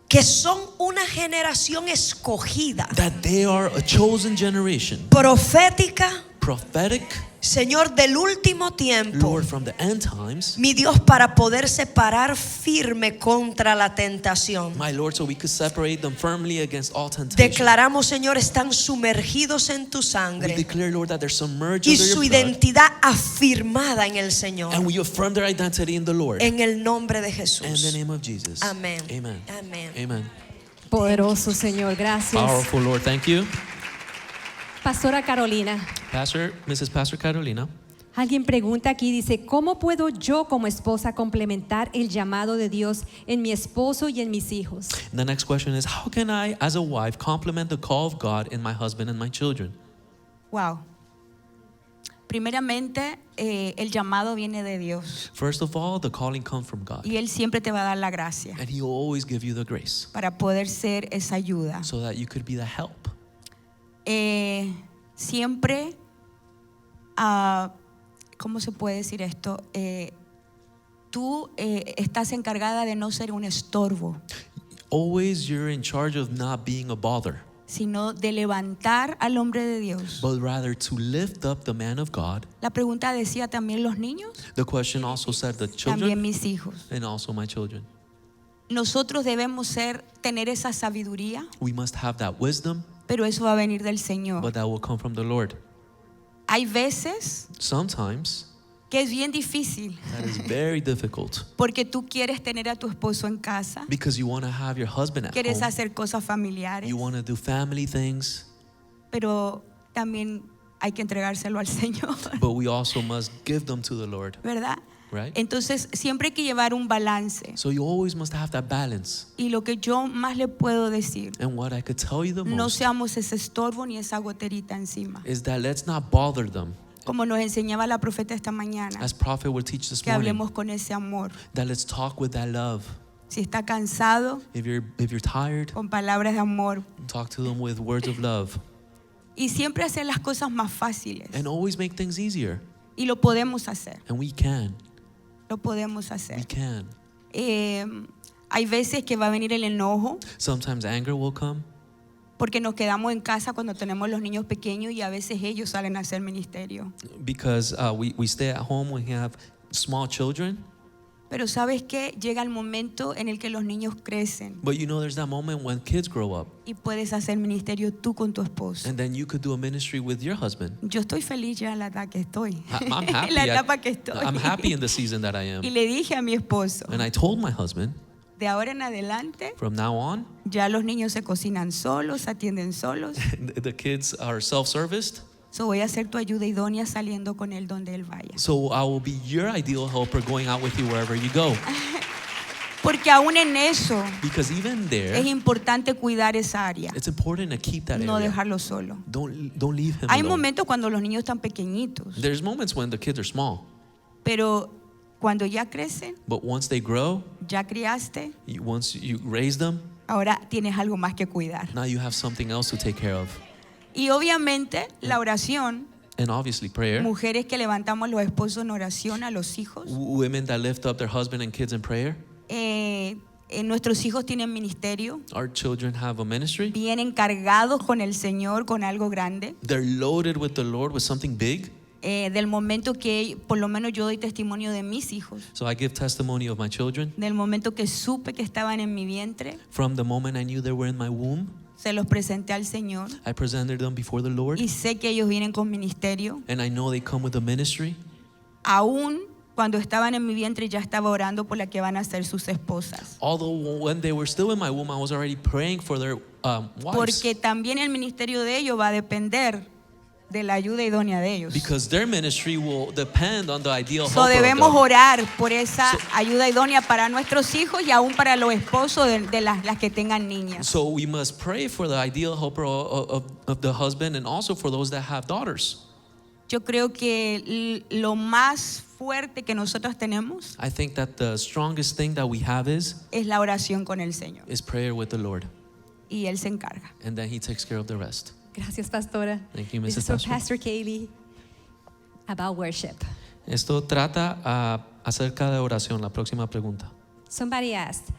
Speaker 1: que son una generación escogida,
Speaker 2: that they are a chosen generation,
Speaker 1: profética,
Speaker 2: prophetic,
Speaker 1: Señor, del último tiempo,
Speaker 2: Lord, from the end times,
Speaker 1: mi Dios, para poderse parar firme contra la tentación.
Speaker 2: my Lord, so we could separate them firmly against all temptation.
Speaker 1: Declaramos, Señor, están sumergidos en tu
Speaker 2: We
Speaker 1: sangre
Speaker 2: declare, Lord, that they're submerged
Speaker 1: y
Speaker 2: under
Speaker 1: su
Speaker 2: your blood,
Speaker 1: identidad afirmada en el Señor,
Speaker 2: and we affirm their identity in the Lord.
Speaker 1: en el nombre de
Speaker 2: In the
Speaker 1: Jesús.
Speaker 2: name of Jesus.
Speaker 1: Amén.
Speaker 2: Amen.
Speaker 1: Amén.
Speaker 2: Amen.
Speaker 3: Poderoso, Señor. Gracias.
Speaker 2: Powerful, Lord. Thank you.
Speaker 3: Pastora Carolina,
Speaker 2: Mrs. Pastor Carolina.
Speaker 3: alguien pregunta aquí, dice, ¿cómo puedo yo como esposa complementar el llamado de Dios en mi esposo y en mis hijos?
Speaker 2: And the next question is, how can I, as a wife, complement the call of God in my husband and my children?
Speaker 5: Wow. Primeramente, el llamado viene de Dios
Speaker 2: First of all, the calling comes from God.
Speaker 5: y Él siempre te va a dar la gracia
Speaker 2: And He will always give you the grace
Speaker 5: para poder ser esa ayuda.
Speaker 2: so that you could be the help.
Speaker 5: Siempre, ¿cómo se puede decir esto? Tú estás encargada de no ser un estorbo,
Speaker 2: Always you're in charge of not being a bother,
Speaker 5: sino de levantar al hombre de Dios.
Speaker 2: but rather to lift up the man of God.
Speaker 5: La pregunta decía también los niños,
Speaker 2: The question also said the
Speaker 5: también
Speaker 2: children
Speaker 5: mis hijos.
Speaker 2: and also my children.
Speaker 5: Nosotros debemos tener esa sabiduría,
Speaker 2: We must have that wisdom,
Speaker 5: pero eso va a venir del Señor.
Speaker 2: but that will come from the Lord.
Speaker 5: Hay veces
Speaker 2: Sometimes
Speaker 5: que es bien difícil
Speaker 2: that is very difficult
Speaker 5: porque tú quieres tener a tu esposo en casa,
Speaker 2: because you want to have your husband at
Speaker 5: quieres
Speaker 2: home.
Speaker 5: hacer cosas familiares,
Speaker 2: You want to do family things,
Speaker 5: pero también hay que entregárselo al Señor,
Speaker 2: But we also must give them to the Lord,
Speaker 5: ¿verdad?
Speaker 2: right?
Speaker 5: Entonces siempre hay que llevar un balance.
Speaker 2: So you always must have that balance.
Speaker 5: Y lo que yo más le puedo decir,
Speaker 2: And what I could tell you the
Speaker 5: no
Speaker 2: most
Speaker 5: seamos ese estorbo ni esa goterita encima.
Speaker 2: is that let's not bother them.
Speaker 5: Como nos enseñaba la profeta esta mañana,
Speaker 2: As prophet would teach this
Speaker 5: que
Speaker 2: morning,
Speaker 5: hablemos con ese amor.
Speaker 2: that let's talk with that love.
Speaker 5: Si está cansado,
Speaker 2: If you're tired,
Speaker 5: con palabras de amor.
Speaker 2: talk to them with words of love.
Speaker 5: Y siempre hacer las cosas más fáciles.
Speaker 2: And always make things easier.
Speaker 5: Y lo podemos hacer.
Speaker 2: And we can.
Speaker 5: Lo podemos
Speaker 2: We
Speaker 5: hacer.
Speaker 2: can.
Speaker 5: Hay veces que va a venir el enojo
Speaker 2: Sometimes anger will come
Speaker 5: porque nos quedamos en casa cuando tenemos los niños pequeños y a veces ellos salen a hacer ministerio.
Speaker 2: because we stay at home when we have small children.
Speaker 5: Pero ¿sabes qué? Llega el momento en el que los niños crecen
Speaker 2: But you know there's that moment when kids grow up.
Speaker 5: y puedes hacer ministerio tú con tu esposo.
Speaker 2: And then you could do a ministry with your husband.
Speaker 5: Yo estoy feliz ya en la edad que estoy.
Speaker 2: I'm happy.
Speaker 5: En la etapa que estoy.
Speaker 2: I'm happy in the season that I am.
Speaker 5: Y le dije a mi esposo,
Speaker 2: And I told my husband,
Speaker 5: de ahora en adelante,
Speaker 2: from now on,
Speaker 5: ya los niños se cocinan solos, se atienden solos.
Speaker 2: the kids are self-serviced.
Speaker 5: So voy a ser tu ayuda idónea saliendo con él donde él vaya.
Speaker 2: So I will be your ideal helper going out with you wherever you go.
Speaker 5: Porque aún en eso
Speaker 2: Because even there,
Speaker 5: es importante cuidar esa área,
Speaker 2: it's important to keep that
Speaker 5: no
Speaker 2: area.
Speaker 5: dejarlo solo.
Speaker 2: Don't leave him
Speaker 5: Hay
Speaker 2: alone.
Speaker 5: momentos cuando los niños están pequeñitos,
Speaker 2: There's moments when the kids are small,
Speaker 5: pero cuando ya crecen,
Speaker 2: but once they grow,
Speaker 5: ya criaste,
Speaker 2: once you raise them,
Speaker 5: ahora tienes algo más que cuidar.
Speaker 2: now you have something else to take care of.
Speaker 5: Y obviamente la oración,
Speaker 2: And obviously prayer.
Speaker 5: mujeres que levantamos los esposos en oración a los hijos,
Speaker 2: Women that lift up their husband and kids in prayer.
Speaker 5: nuestros hijos tienen ministerio,
Speaker 2: Our children have a ministry.
Speaker 5: vienen cargados con el Señor, con algo grande.
Speaker 2: They're loaded with the Lord with something big.
Speaker 5: Del momento que, por lo menos yo doy testimonio de mis hijos,
Speaker 2: So I give testimony of my children.
Speaker 5: del momento que supe que estaban en mi vientre,
Speaker 2: From the moment I knew they were in my womb,
Speaker 5: se los presenté al Señor
Speaker 2: I presented them before the Lord.
Speaker 5: y sé que ellos vienen con ministerio.
Speaker 2: And I know they come with a ministry.
Speaker 5: Aún cuando estaban en mi vientre ya estaba orando por la que van a ser sus esposas.
Speaker 2: Although when they were still in my womb, I was already praying for their wives.
Speaker 5: Porque también el ministerio de ellos va a depender de la ayuda idónea de ellos.
Speaker 2: Because their ministry will depend on the ideal
Speaker 5: So
Speaker 2: helper of
Speaker 5: debemos
Speaker 2: them.
Speaker 5: orar por esa ayuda idónea para nuestros hijos y aún para los esposos de las que tengan niñas.
Speaker 2: So we must pray for the ideal helper of the husband and also for those that have daughters.
Speaker 5: Yo creo que lo más fuerte que nosotros tenemos
Speaker 2: I think that the strongest thing that we have is
Speaker 5: es la oración con el Señor
Speaker 2: prayer with the Lord.
Speaker 5: y Él se encarga.
Speaker 2: And then he takes care of the rest.
Speaker 3: Gracias, Pastora.
Speaker 2: Thank you,
Speaker 3: This
Speaker 2: Mrs.
Speaker 3: is for
Speaker 2: Pastor.
Speaker 3: Pastor Kaylee about worship.
Speaker 2: Esto trata acerca de oración. La próxima pregunta.
Speaker 3: Somebody asked,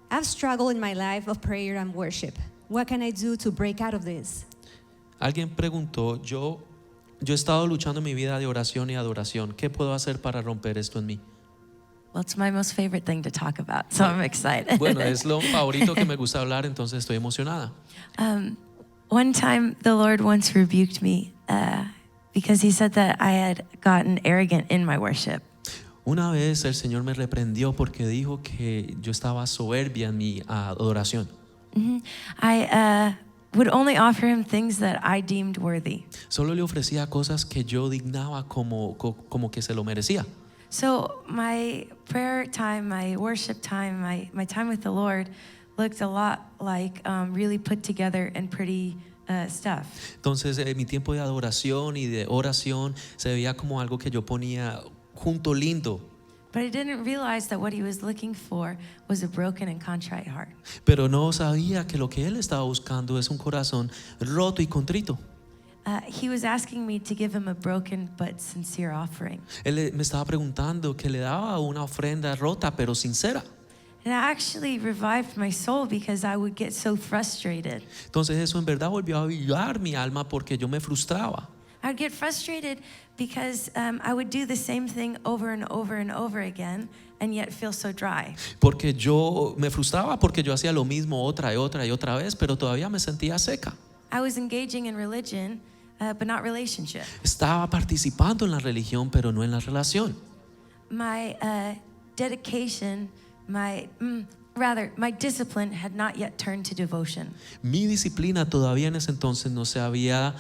Speaker 3: I've struggled in my life of prayer and worship. What can I do to break out of this?
Speaker 2: Alguien preguntó, yo he estado luchando en mi vida de oración y adoración. ¿Qué puedo hacer para romper esto en mí?
Speaker 6: Well, it's my most favorite thing to talk about, so I'm excited.
Speaker 2: Bueno, es lo favorito que me gusta hablar, entonces estoy emocionada.
Speaker 6: One time, the Lord once rebuked me because He said that I had gotten arrogant in my worship.
Speaker 2: Una vez el Señor me reprendió porque dijo que yo estaba soberbia en mi adoración.
Speaker 6: I would only offer Him things that I deemed worthy.
Speaker 2: Solo le ofrecía cosas que yo dignaba como que se lo merecía.
Speaker 6: So my prayer time, my worship time, my time with the Lord looked a lot like really put together and pretty stuff.
Speaker 2: Entonces mi tiempo de adoración y de oración se veía como algo que yo ponía junto lindo.
Speaker 6: But I didn't realize that what He was looking for was a broken and contrite heart.
Speaker 2: Pero no sabía que lo que Él estaba buscando es un corazón roto y contrito.
Speaker 6: He was asking me to give Him a broken but sincere offering.
Speaker 2: Él me estaba preguntando que le daba una ofrenda rota pero sincera.
Speaker 6: And it actually revived my soul because I would get so frustrated.
Speaker 2: Entonces eso en verdad volvió a avivar mi alma porque yo me frustraba.
Speaker 6: I would get frustrated because I would do the same thing over and over and over again and yet feel so dry.
Speaker 2: Porque yo me frustraba porque yo hacía lo mismo otra y otra y otra vez, pero todavía me sentía seca.
Speaker 6: I was engaging in religion, but not relationship.
Speaker 2: Estaba participando en la religión, pero no en la relación.
Speaker 6: My dedication, my rather, my discipline had not yet turned to devotion.
Speaker 2: Mi disciplina todavía en ese entonces no se había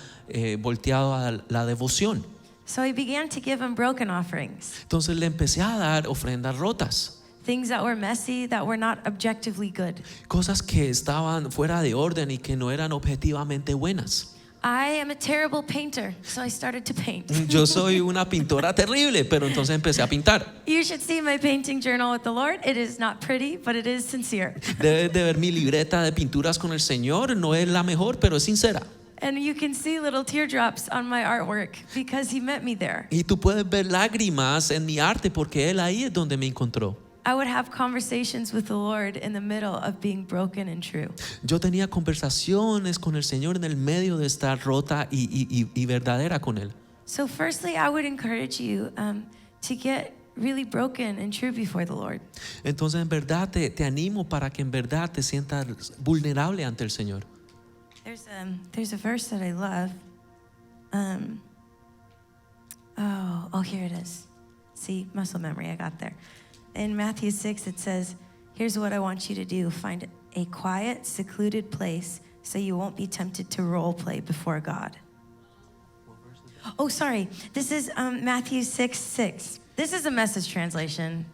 Speaker 2: volteado a la devoción.
Speaker 6: So I began to give him broken offerings,
Speaker 2: Entonces le empecé a dar ofrendas rotas,
Speaker 6: things that were messy, that were not objectively good.
Speaker 2: cosas que estaban fuera de orden y que no eran objetivamente buenas.
Speaker 6: I am a terrible painter, so I started to paint.
Speaker 2: Yo soy una pintora terrible, pero entonces empecé a pintar.
Speaker 6: You should see my painting journal with the Lord. It is not pretty, but it is sincere.
Speaker 2: Debes de ver mi libreta de pinturas con el Señor, no es la mejor, pero es sincera.
Speaker 6: And you can see little teardrops on my artwork because he met me there.
Speaker 2: Y tú puedes ver lágrimas en mi arte porque Él ahí es donde me encontró.
Speaker 6: I would have conversations with the Lord in the middle of being broken and true.
Speaker 2: Yo tenía conversaciones con el Señor en el medio de estar rota y verdadera con Él.
Speaker 6: So, firstly, I would encourage you to get really broken and true before the Lord.
Speaker 2: Entonces en verdad te animo para que en verdad te sientas vulnerable ante el Señor.
Speaker 6: There's a verse that I love. Here it is. See, muscle memory, I got there. In Matthew 6, it says, here's what I want you to do. Find a quiet, secluded place so you won't be tempted to role play before God. Oh, sorry. This is Matthew 6:6. This is a Message translation.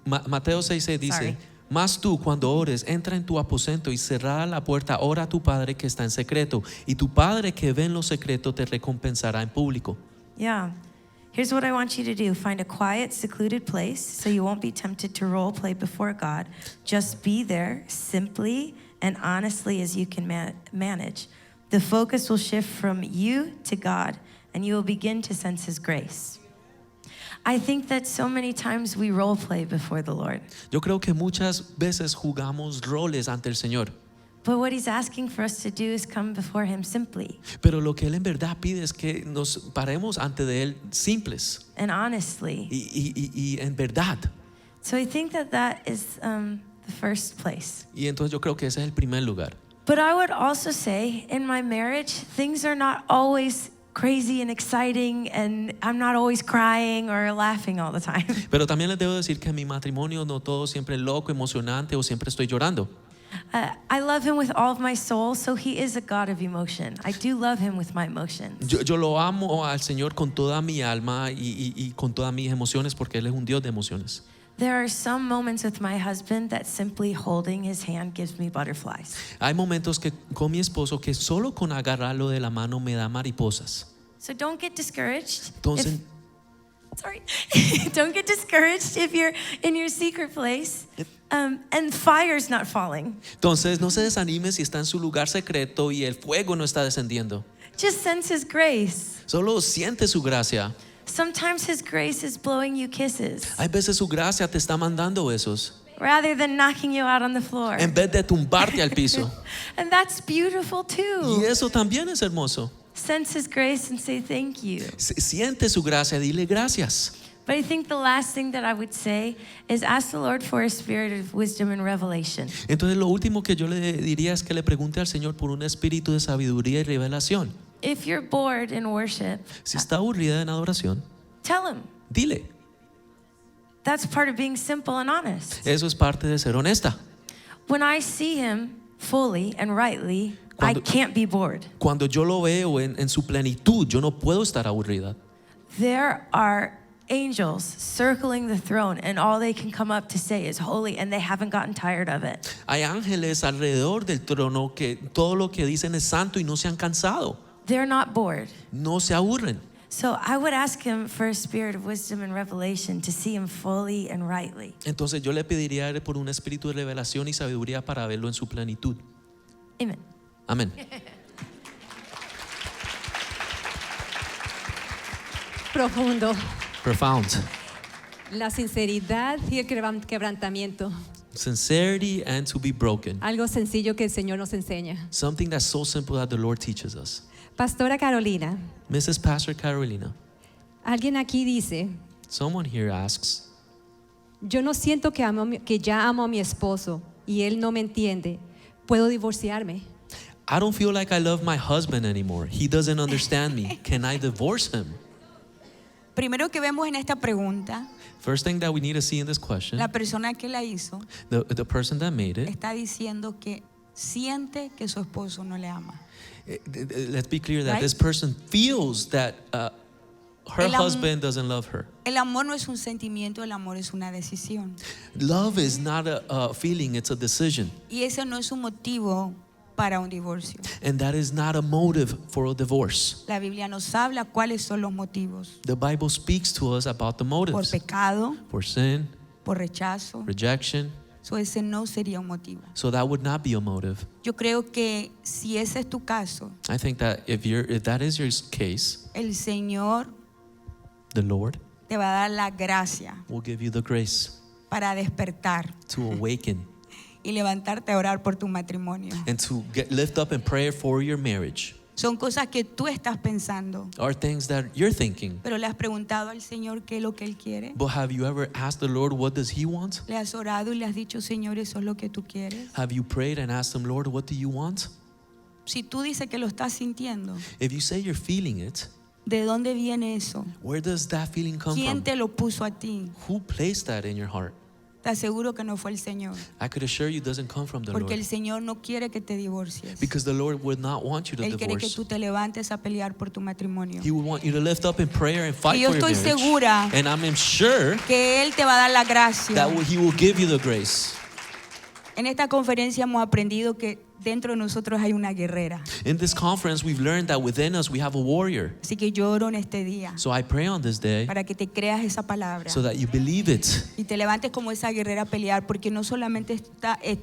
Speaker 2: Mateo 6:6 dice:
Speaker 6: Sorry.
Speaker 2: Mas tú, cuando ores, entra en tu aposento y cerrada la puerta, ora a tu Padre que está en secreto, y tu Padre que ve en lo secreto te recompensará en público.
Speaker 6: Yeah. Here's what I want you to do. Find a quiet, secluded place so you won't be tempted to role play before God. Just be there simply and honestly as you can manage. The focus will shift from you to God and you will begin to sense His grace. I think that so many times we role play before the Lord.
Speaker 2: Yo creo que muchas veces jugamos roles ante el Señor,
Speaker 6: But what He's asking for us to do is come before Him simply
Speaker 2: pero lo que Él en verdad pide es que nos paremos ante de Él simples
Speaker 6: and honestly.
Speaker 2: y en verdad.
Speaker 6: So I think that that is the first place.
Speaker 2: Y entonces yo creo que ese es el primer lugar.
Speaker 6: But I would also say in my marriage, things are not always crazy and exciting, and I'm not always crying or laughing all the time.
Speaker 2: Pero también les debo decir que en mi matrimonio no todo siempre es loco, emocionante o siempre estoy llorando.
Speaker 6: I love Him with all of my soul, so He is a God of emotion. I do love Him with my emotions.
Speaker 2: Yo lo amo al Señor con toda mi alma y con todas mis emociones porque Él es un Dios de emociones.
Speaker 6: There are some moments with my husband that simply holding his hand gives me butterflies.
Speaker 2: Hay momentos que con mi esposo que solo con agarrarlo de la mano me da mariposas.
Speaker 6: So don't get discouraged.
Speaker 2: Entonces,
Speaker 6: Sorry. Don't get discouraged if you're in your secret place and fire's not falling.
Speaker 2: entonces no se desanime si está en su lugar secreto y el fuego no está descendiendo.
Speaker 6: Just sense His grace.
Speaker 2: Solo siente su gracia.
Speaker 6: Sometimes His grace is blowing you kisses
Speaker 2: Hay veces su gracia te está mandando besos
Speaker 6: rather than knocking you out on the floor.
Speaker 2: en vez de tumbarte al piso.
Speaker 6: And that's beautiful
Speaker 2: Y
Speaker 6: too.
Speaker 2: eso también es hermoso.
Speaker 6: Sense His grace and say thank you.
Speaker 2: Siente su gracia, dile gracias.
Speaker 6: But I think the last thing that I would say is ask the Lord for a spirit of wisdom and revelation.
Speaker 2: Entonces lo último que yo le diría es que le pregunte al Señor por un espíritu de sabiduría y revelación.
Speaker 6: If you're bored in worship,
Speaker 2: Si está aburrida en adoración,
Speaker 6: tell Him.
Speaker 2: dile.
Speaker 6: That's part of being simple and honest.
Speaker 2: Eso es parte de ser honesta.
Speaker 6: When I see Him fully and rightly, I
Speaker 2: Cuando-
Speaker 6: can't be bored.
Speaker 2: Cuando yo lo veo en su plenitud, yo no puedo estar aburrida.
Speaker 6: There are angels circling the throne, and all they can come up to say is holy, and they haven't gotten tired of it.
Speaker 2: Hay ángeles alrededor del trono que todo lo que dicen es santo y no se han cansado.
Speaker 6: They're not bored.
Speaker 2: No se aburren.
Speaker 6: So I would ask Him for a spirit of wisdom and revelation to see Him fully and rightly.
Speaker 2: Entonces yo le pediría a él por un espíritu de revelación y sabiduría para verlo en su plenitud.
Speaker 6: Amen.
Speaker 2: Amén.
Speaker 3: Profundo.
Speaker 2: Profound.
Speaker 3: La sinceridad y el quebrantamiento.
Speaker 2: Sincerity and to be broken.
Speaker 3: Algo sencillo que el Señor nos enseña.
Speaker 2: Something that's so simple that the Lord teaches us.
Speaker 3: Pastora Carolina,
Speaker 2: Mrs. Pastor Carolina,
Speaker 3: alguien aquí dice,
Speaker 2: someone here asks,
Speaker 3: yo no siento que ya amo a mi esposo y él no me entiende. ¿Puedo divorciarme?
Speaker 2: I don't feel like I love my husband anymore. He doesn't understand me. Can I divorce him?
Speaker 5: Primero que vemos en esta pregunta,
Speaker 2: First thing that we need to see in this question,
Speaker 5: la persona que la hizo
Speaker 2: the person that made it,
Speaker 5: está diciendo que siente que su esposo no le ama.
Speaker 2: let's be clear that
Speaker 5: Right?
Speaker 2: this person feels that her
Speaker 5: El am-
Speaker 2: husband doesn't love her.
Speaker 5: El amor no es un sentimiento, el amor es una decisión.
Speaker 2: Love is not a feeling, it's a decision.
Speaker 5: Y ese no es un motivo para un divorcio.
Speaker 2: And that is not a motive for a divorce.
Speaker 5: La Biblia nos habla cuáles son los motivos.
Speaker 2: The Bible speaks to us about the
Speaker 5: Por
Speaker 2: motives.
Speaker 5: pecado,
Speaker 2: For sin,
Speaker 5: por rechazo.
Speaker 2: rejection.
Speaker 5: So ese no sería un motivo.
Speaker 2: So that would not be a motive.
Speaker 5: Yo creo que si ese es tu caso,
Speaker 2: I think that if that is your case,
Speaker 5: el Señor
Speaker 2: the Lord
Speaker 5: te va a dar la gracia
Speaker 2: will give you the grace
Speaker 5: para despertar
Speaker 2: to awaken
Speaker 5: y levantarte a orar por tu matrimonio.
Speaker 2: and to lift up in prayer for your marriage.
Speaker 5: Son cosas que tú estás pensando,
Speaker 2: Are things that you're thinking.
Speaker 5: pero le has preguntado al Señor qué es lo que Él quiere.
Speaker 2: But have you ever asked the Lord, what does He want?
Speaker 5: Le has orado y le has dicho, Señor, eso es lo que tú quieres.
Speaker 2: Have you prayed and asked Him, Lord, what do you want?
Speaker 5: Si tú dices que lo estás sintiendo,
Speaker 2: If you say you're feeling it,
Speaker 5: ¿de dónde viene eso?
Speaker 2: where does that feeling come
Speaker 5: ¿Quién
Speaker 2: from?
Speaker 5: te lo puso a ti?
Speaker 2: Who placed that in your heart?
Speaker 5: Te aseguro que no fue el Señor,
Speaker 2: I could assure you it doesn't come from the
Speaker 5: porque el
Speaker 2: Lord.
Speaker 5: Señor no quiere que te divorcies.
Speaker 2: Because the Lord would not want you to
Speaker 5: Él quiere que
Speaker 2: divorce.
Speaker 5: tú te levantes a pelear por tu matrimonio.
Speaker 2: He would want you to lift up in prayer and fight
Speaker 5: Y yo
Speaker 2: for your
Speaker 5: estoy
Speaker 2: marriage.
Speaker 5: segura
Speaker 2: And I'm sure
Speaker 5: que Él te va a dar la gracia.
Speaker 2: that He will give you the grace.
Speaker 5: En esta conferencia hemos aprendido que dentro de nosotros hay una guerrera.
Speaker 2: In this conference, we've learned that within us we have a warrior.
Speaker 5: Así que yo oro en este día
Speaker 2: So I pray on this day
Speaker 5: para que te creas esa palabra
Speaker 2: so that you believe it.
Speaker 5: y te levantes como esa guerrera a pelear, porque no solamente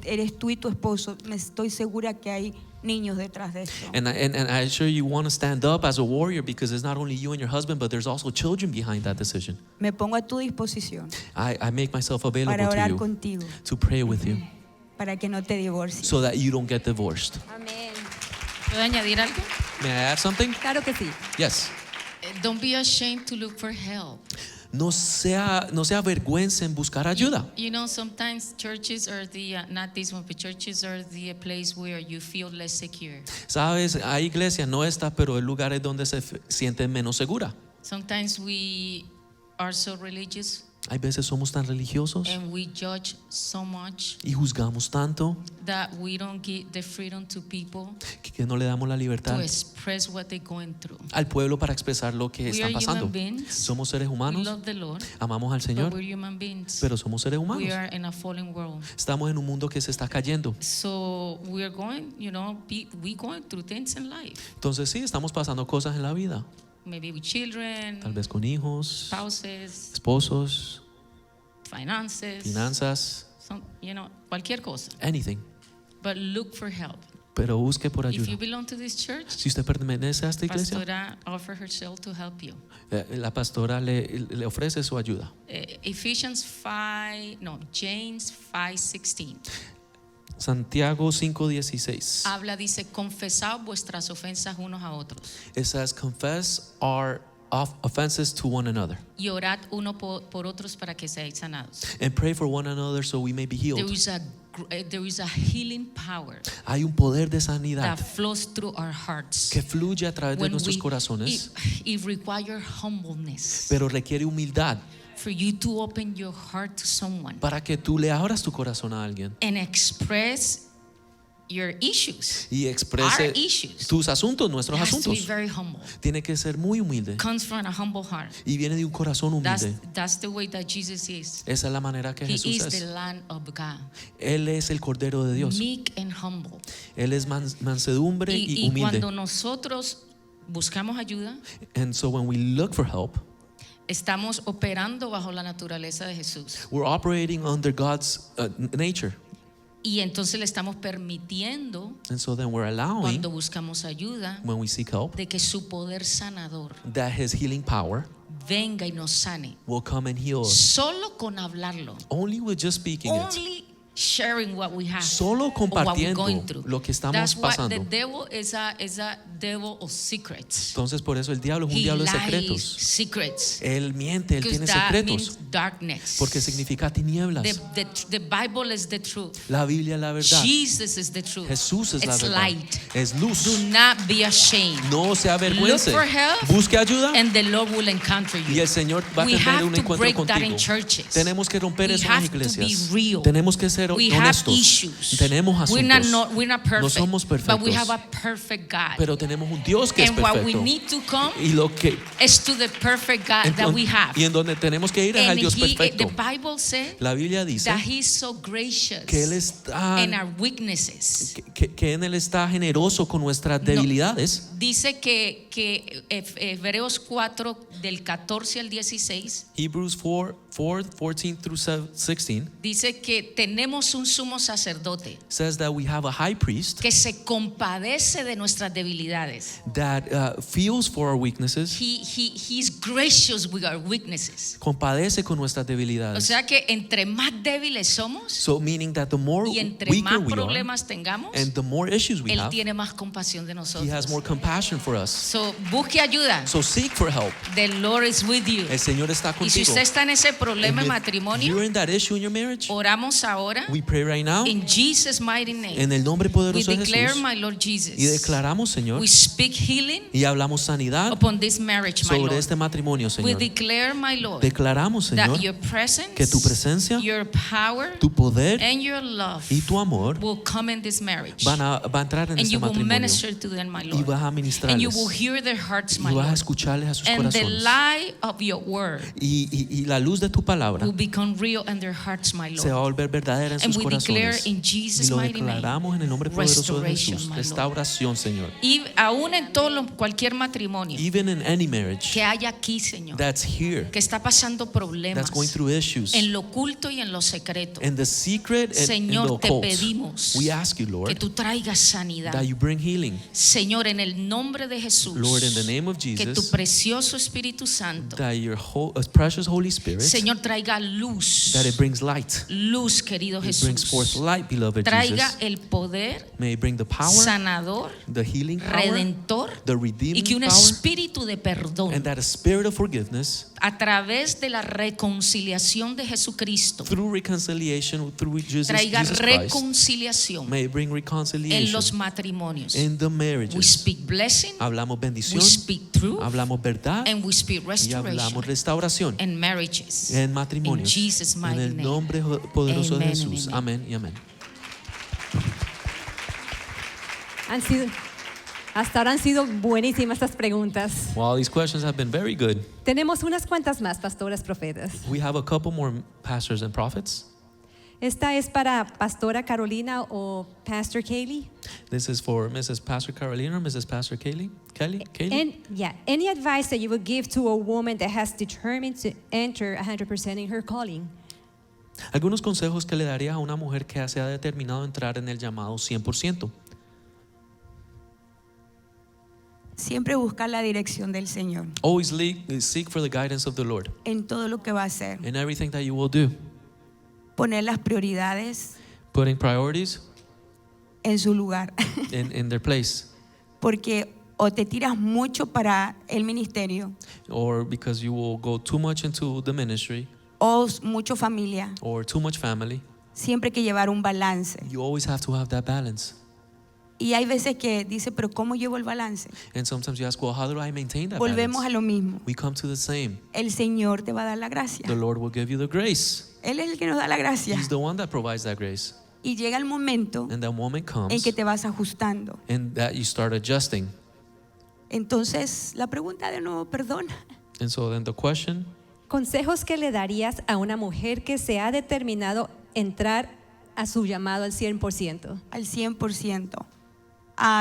Speaker 5: eres tú y tu esposo, me estoy segura que hay niños detrás de esto.
Speaker 2: And I assure you want to stand up as a warrior because it's not only you and your husband, but there's also children behind that decision.
Speaker 5: Me pongo a tu disposición
Speaker 2: I make myself available
Speaker 5: para
Speaker 2: to
Speaker 5: orar
Speaker 2: you
Speaker 5: contigo,
Speaker 2: to pray with you
Speaker 5: para que no te divorcies.
Speaker 2: so that you don't get divorced.
Speaker 3: Amén.
Speaker 4: ¿Puedo añadir algo?
Speaker 2: May I add something?
Speaker 3: Claro que sí.
Speaker 2: Yes.
Speaker 4: Don't be ashamed to look for help.
Speaker 2: No se avergüence en buscar ayuda.
Speaker 4: You know, sometimes churches are not this one, but churches are the place where you feel less secure.
Speaker 2: Sabes, hay iglesia, no esta, pero hay lugares donde se sienten menos segura.
Speaker 4: Sometimes we are so religious
Speaker 2: Hay veces somos tan religiosos
Speaker 4: and we judge so much
Speaker 2: y juzgamos tanto
Speaker 4: that we don't give the freedom to people
Speaker 2: que no le damos la libertad
Speaker 4: to express what they're going through.
Speaker 2: al pueblo para expresar lo que
Speaker 4: We
Speaker 2: está
Speaker 4: are
Speaker 2: pasando.
Speaker 4: human beings.
Speaker 2: Somos seres
Speaker 4: We
Speaker 2: humanos,
Speaker 4: love the Lord,
Speaker 2: amamos al
Speaker 4: but
Speaker 2: Señor,
Speaker 4: we're human beings.
Speaker 2: pero somos seres humanos.
Speaker 4: We are in a fallen world.
Speaker 2: Estamos en un mundo que se está cayendo.
Speaker 4: So we're going, we going through things in life.
Speaker 2: Entonces sí, estamos pasando cosas en la vida.
Speaker 4: Maybe with children,
Speaker 2: Tal vez con hijos,
Speaker 4: spouses,
Speaker 2: esposos,
Speaker 4: finances,
Speaker 2: finanzas,
Speaker 4: cualquier cosa.
Speaker 2: anything.
Speaker 4: But look for help.
Speaker 2: Pero busque por
Speaker 4: If you
Speaker 2: ayuda.
Speaker 4: belong to this church,
Speaker 2: Si usted pertenece a esta iglesia,
Speaker 4: Pastora offer herself to help you.
Speaker 2: la pastora le ofrece su ayuda.
Speaker 4: James 5:16.
Speaker 2: Santiago 5:16.
Speaker 4: Dice, confesad vuestras ofensas unos a otros
Speaker 2: It says, confess our offenses to one another
Speaker 4: y orad uno por otros para que seáis sanados.
Speaker 2: and pray for one another so we may be healed.
Speaker 4: There is a healing power
Speaker 2: Hay un poder de sanidad
Speaker 4: that flows through our hearts.
Speaker 2: que fluye a través de
Speaker 4: When
Speaker 2: nuestros corazones,
Speaker 4: it requires humbleness
Speaker 2: pero requiere humildad
Speaker 4: for you to open your heart to someone
Speaker 2: para que tú le abras tu corazón a alguien
Speaker 4: and express your issues.
Speaker 2: y
Speaker 4: Our
Speaker 2: exprese
Speaker 4: issues.
Speaker 2: tus asuntos, nuestros
Speaker 4: It has to be
Speaker 2: asuntos.
Speaker 4: very humble.
Speaker 2: Tiene que ser muy humilde
Speaker 4: Comes from a humble heart.
Speaker 2: y viene de un corazón humilde.
Speaker 4: That's the way that Jesus is.
Speaker 2: Esa es la manera que
Speaker 4: He
Speaker 2: Jesús
Speaker 4: is the
Speaker 2: es.
Speaker 4: Lamb of God.
Speaker 2: Él es el Cordero de Dios.
Speaker 4: Meek and humble.
Speaker 2: Él es mansedumbre y
Speaker 4: Y
Speaker 2: humilde.
Speaker 4: cuando nosotros buscamos ayuda,
Speaker 2: And so when we look for help,
Speaker 4: estamos operando bajo la naturaleza de Jesús.
Speaker 2: we're operating under God's nature.
Speaker 4: Y entonces le estamos permitiendo,
Speaker 2: And so then we're allowing,
Speaker 4: cuando buscamos ayuda,
Speaker 2: when we seek help,
Speaker 4: de que su poder sanador
Speaker 2: that His healing power
Speaker 4: venga y nos sane.
Speaker 2: will come and heal us.
Speaker 4: Solo con hablarlo.
Speaker 2: Only with just speaking it.
Speaker 4: Only sharing what we have.
Speaker 2: Solo
Speaker 4: or what we're
Speaker 2: compartiendo
Speaker 4: going through.
Speaker 2: lo que estamos
Speaker 4: That's why
Speaker 2: pasando.
Speaker 4: the devil is a devil of secrets.
Speaker 2: Entonces por eso el diablo es un
Speaker 4: He
Speaker 2: diablo de
Speaker 4: lies
Speaker 2: secretos.
Speaker 4: secrets.
Speaker 2: Él miente, él
Speaker 4: Because
Speaker 2: tiene
Speaker 4: that
Speaker 2: secretos.
Speaker 4: means darkness.
Speaker 2: Porque significa tinieblas.
Speaker 4: The Bible is the truth.
Speaker 2: La Biblia es la verdad.
Speaker 4: Jesus is the truth.
Speaker 2: Jesús es la
Speaker 4: It's
Speaker 2: verdad.
Speaker 4: light.
Speaker 2: Es luz.
Speaker 4: Do not be ashamed.
Speaker 2: No se avergüence.
Speaker 4: Look for help,
Speaker 2: Busque ayuda
Speaker 4: and the Lord will encounter
Speaker 2: y
Speaker 4: you.
Speaker 2: el Señor va a
Speaker 4: We
Speaker 2: tener
Speaker 4: have
Speaker 2: un
Speaker 4: to
Speaker 2: encuentro
Speaker 4: break that
Speaker 2: contigo.
Speaker 4: in churches.
Speaker 2: Tenemos que romper
Speaker 4: We
Speaker 2: eso en las
Speaker 4: have to be
Speaker 2: iglesias.
Speaker 4: real.
Speaker 2: Tenemos que ser
Speaker 4: We have
Speaker 2: honestos.
Speaker 4: issues.
Speaker 2: Tenemos
Speaker 4: We're
Speaker 2: asuntos.
Speaker 4: not perfect.
Speaker 2: No somos
Speaker 4: But we have
Speaker 2: perfectos.
Speaker 4: a perfect God.
Speaker 2: Pero tenemos un Dios que es
Speaker 4: And what we
Speaker 2: perfecto.
Speaker 4: need to come
Speaker 2: Y lo que
Speaker 4: is to the perfect God that we have.
Speaker 2: y en donde tenemos que ir es al
Speaker 4: And
Speaker 2: Dios
Speaker 4: the
Speaker 2: perfecto.
Speaker 4: Bible says
Speaker 2: La Biblia dice
Speaker 4: that He's so gracious
Speaker 2: que Él está
Speaker 4: in our weaknesses.
Speaker 2: que en Él está generoso con nuestras debilidades.
Speaker 4: Dice que Hebreos 4 del 14 al 16
Speaker 2: Hebrews 4:14 through 16
Speaker 4: dice que tenemos un sumo sacerdote
Speaker 2: says that we have a high priest
Speaker 4: que se compadece de nuestras debilidades.
Speaker 2: that feels for our weaknesses,
Speaker 4: He's gracious with our weaknesses.
Speaker 2: compadece con nuestras
Speaker 4: O
Speaker 2: debilidades.
Speaker 4: sea que entre más débiles somos
Speaker 2: So meaning that the more
Speaker 4: y entre
Speaker 2: weaker
Speaker 4: más
Speaker 2: we are
Speaker 4: problemas tengamos,
Speaker 2: and the more issues we
Speaker 4: Él
Speaker 2: have,
Speaker 4: tiene más compasión de
Speaker 2: He
Speaker 4: nosotros.
Speaker 2: has more compassion for us.
Speaker 4: So, busque ayuda.
Speaker 2: So seek for help.
Speaker 4: The Lord is with you.
Speaker 2: El Señor está
Speaker 4: Y si
Speaker 2: contigo.
Speaker 4: usted está en ese problema
Speaker 2: And
Speaker 4: en
Speaker 2: if
Speaker 4: matrimonio,
Speaker 2: you're in that issue in your marriage,
Speaker 4: oramos ahora
Speaker 2: we pray right now
Speaker 4: in Jesus' mighty name.
Speaker 2: en el nombre
Speaker 4: We
Speaker 2: poderoso de
Speaker 4: declare,
Speaker 2: Jesús
Speaker 4: my Lord Jesus,
Speaker 2: y declaramos, Señor,
Speaker 4: we speak healing
Speaker 2: y hablamos sanidad
Speaker 4: upon this marriage, my
Speaker 2: sobre
Speaker 4: Lord.
Speaker 2: este matrimonio,
Speaker 4: We
Speaker 2: Señor.
Speaker 4: declare, my Lord,
Speaker 2: Declaramos, Señor,
Speaker 4: that your presence,
Speaker 2: que tu presencia,
Speaker 4: your power,
Speaker 2: tu poder
Speaker 4: and your love
Speaker 2: y tu amor
Speaker 4: will come in this marriage.
Speaker 2: va a entrar en
Speaker 4: And
Speaker 2: este
Speaker 4: you will
Speaker 2: matrimonio
Speaker 4: minister to them, my
Speaker 2: y
Speaker 4: Lord.
Speaker 2: vas a
Speaker 4: And you
Speaker 2: ministrarles
Speaker 4: will hear their hearts, my
Speaker 2: y vas a
Speaker 4: Lord.
Speaker 2: escucharles a sus
Speaker 4: And the
Speaker 2: corazones
Speaker 4: light of your word
Speaker 2: y la luz de tu palabra
Speaker 4: will become real in their hearts, my
Speaker 2: se va a
Speaker 4: Lord.
Speaker 2: volver verdadera en
Speaker 4: And
Speaker 2: sus
Speaker 4: we declare
Speaker 2: corazones
Speaker 4: in
Speaker 2: y
Speaker 4: Jesus'
Speaker 2: lo
Speaker 4: mighty name,
Speaker 2: declaramos en el nombre poderoso de
Speaker 4: restoration,
Speaker 2: Jesús.
Speaker 4: my Lord.
Speaker 2: Restauración, Señor.
Speaker 4: Y aún en cualquier matrimonio
Speaker 2: Even in any marriage
Speaker 4: que haya aquí, Señor,
Speaker 2: that's here,
Speaker 4: que está pasando problemas
Speaker 2: that's going through issues,
Speaker 4: en lo oculto y en lo secreto,
Speaker 2: in the secret and in the
Speaker 4: Señor, te
Speaker 2: occult,
Speaker 4: pedimos
Speaker 2: we ask you,
Speaker 4: que
Speaker 2: Lord,
Speaker 4: tú traigas sanidad.
Speaker 2: that you bring healing.
Speaker 4: Señor, en el nombre de Jesús,
Speaker 2: Lord, in the name of
Speaker 4: que tu
Speaker 2: Jesus,
Speaker 4: precioso Espíritu Santo,
Speaker 2: that your precious Holy Spirit,
Speaker 4: Señor, traiga luz.
Speaker 2: that it brings light.
Speaker 4: Luz, querido
Speaker 2: It brings forth
Speaker 4: Jesús.
Speaker 2: light, beloved
Speaker 4: Traiga
Speaker 2: Jesus.
Speaker 4: el poder
Speaker 2: May it bring the power,
Speaker 4: sanador,
Speaker 2: the healing power,
Speaker 4: redentor,
Speaker 2: the
Speaker 4: y
Speaker 2: redeeming
Speaker 4: que un
Speaker 2: power,
Speaker 4: espíritu de perdón
Speaker 2: and that a spirit of forgiveness
Speaker 4: a través de la reconciliación de Jesucristo
Speaker 2: through reconciliation through Jesus
Speaker 4: traiga
Speaker 2: Christ.
Speaker 4: reconciliación
Speaker 2: May it bring
Speaker 4: en
Speaker 2: reconciliation
Speaker 4: los matrimonios.
Speaker 2: in the
Speaker 4: We
Speaker 2: marriages.
Speaker 4: speak blessing,
Speaker 2: Hablamos
Speaker 4: we
Speaker 2: bendición,
Speaker 4: speak truth,
Speaker 2: hablamos verdad
Speaker 4: and we speak
Speaker 2: y
Speaker 4: restoration
Speaker 2: hablamos restauración
Speaker 4: in marriages.
Speaker 2: en
Speaker 4: In
Speaker 2: matrimonios.
Speaker 4: Jesus'
Speaker 2: En
Speaker 4: mighty
Speaker 2: el
Speaker 4: name.
Speaker 2: nombre poderoso de
Speaker 4: Amen and
Speaker 2: Jesús.
Speaker 4: amen.
Speaker 2: Amén y amén.
Speaker 3: Hasta ahora han sido buenísimas estas preguntas.
Speaker 2: Well, these questions have been very good.
Speaker 3: Tenemos unas cuantas más, pastoras profetas.
Speaker 2: We have a couple more pastors and prophets.
Speaker 3: Esta es para Pastora Carolina o Pastor Kaylee.
Speaker 2: This is for Mrs. Pastor Carolina or Mrs. Pastor Kaylee. Kaylee?
Speaker 3: Any advice that you would give to a woman that has determined to enter 100% in her calling?
Speaker 2: Algunos consejos que le daría a una mujer que se ha determinado a entrar en el llamado 100%.
Speaker 5: Siempre buscar la dirección del Señor
Speaker 2: Always seek for the guidance of the Lord
Speaker 5: en todo lo que va a hacer.
Speaker 2: in everything that you will do.
Speaker 5: Poner las prioridades
Speaker 2: Putting priorities
Speaker 5: en su lugar.
Speaker 2: in their place.
Speaker 5: Porque o te tiras mucho para el ministerio
Speaker 2: Or because you will go too much into the ministry
Speaker 5: o mucho familia.
Speaker 2: or too much family.
Speaker 5: Siempre hay que llevar un balance.
Speaker 2: You always have to have that balance.
Speaker 5: Y hay veces que dice, pero ¿cómo llevo el balance?
Speaker 2: And sometimes you ask, well, how do I maintain that
Speaker 5: Volvemos a
Speaker 2: balance?
Speaker 5: lo mismo.
Speaker 2: We come to the same.
Speaker 5: El Señor te va a dar la gracia.
Speaker 2: The Lord will give you the grace.
Speaker 5: Él es el que nos da la gracia.
Speaker 2: He's the one that provides that grace.
Speaker 5: Y llega el momento
Speaker 2: And that moment
Speaker 5: en
Speaker 2: comes
Speaker 5: que te vas ajustando.
Speaker 2: and that you start adjusting.
Speaker 5: Entonces, la pregunta de nuevo, perdona.
Speaker 2: And so then the question,
Speaker 3: Consejos que le darías a una mujer que se ha determinado entrar a su llamado al 100%.
Speaker 5: Al 100%.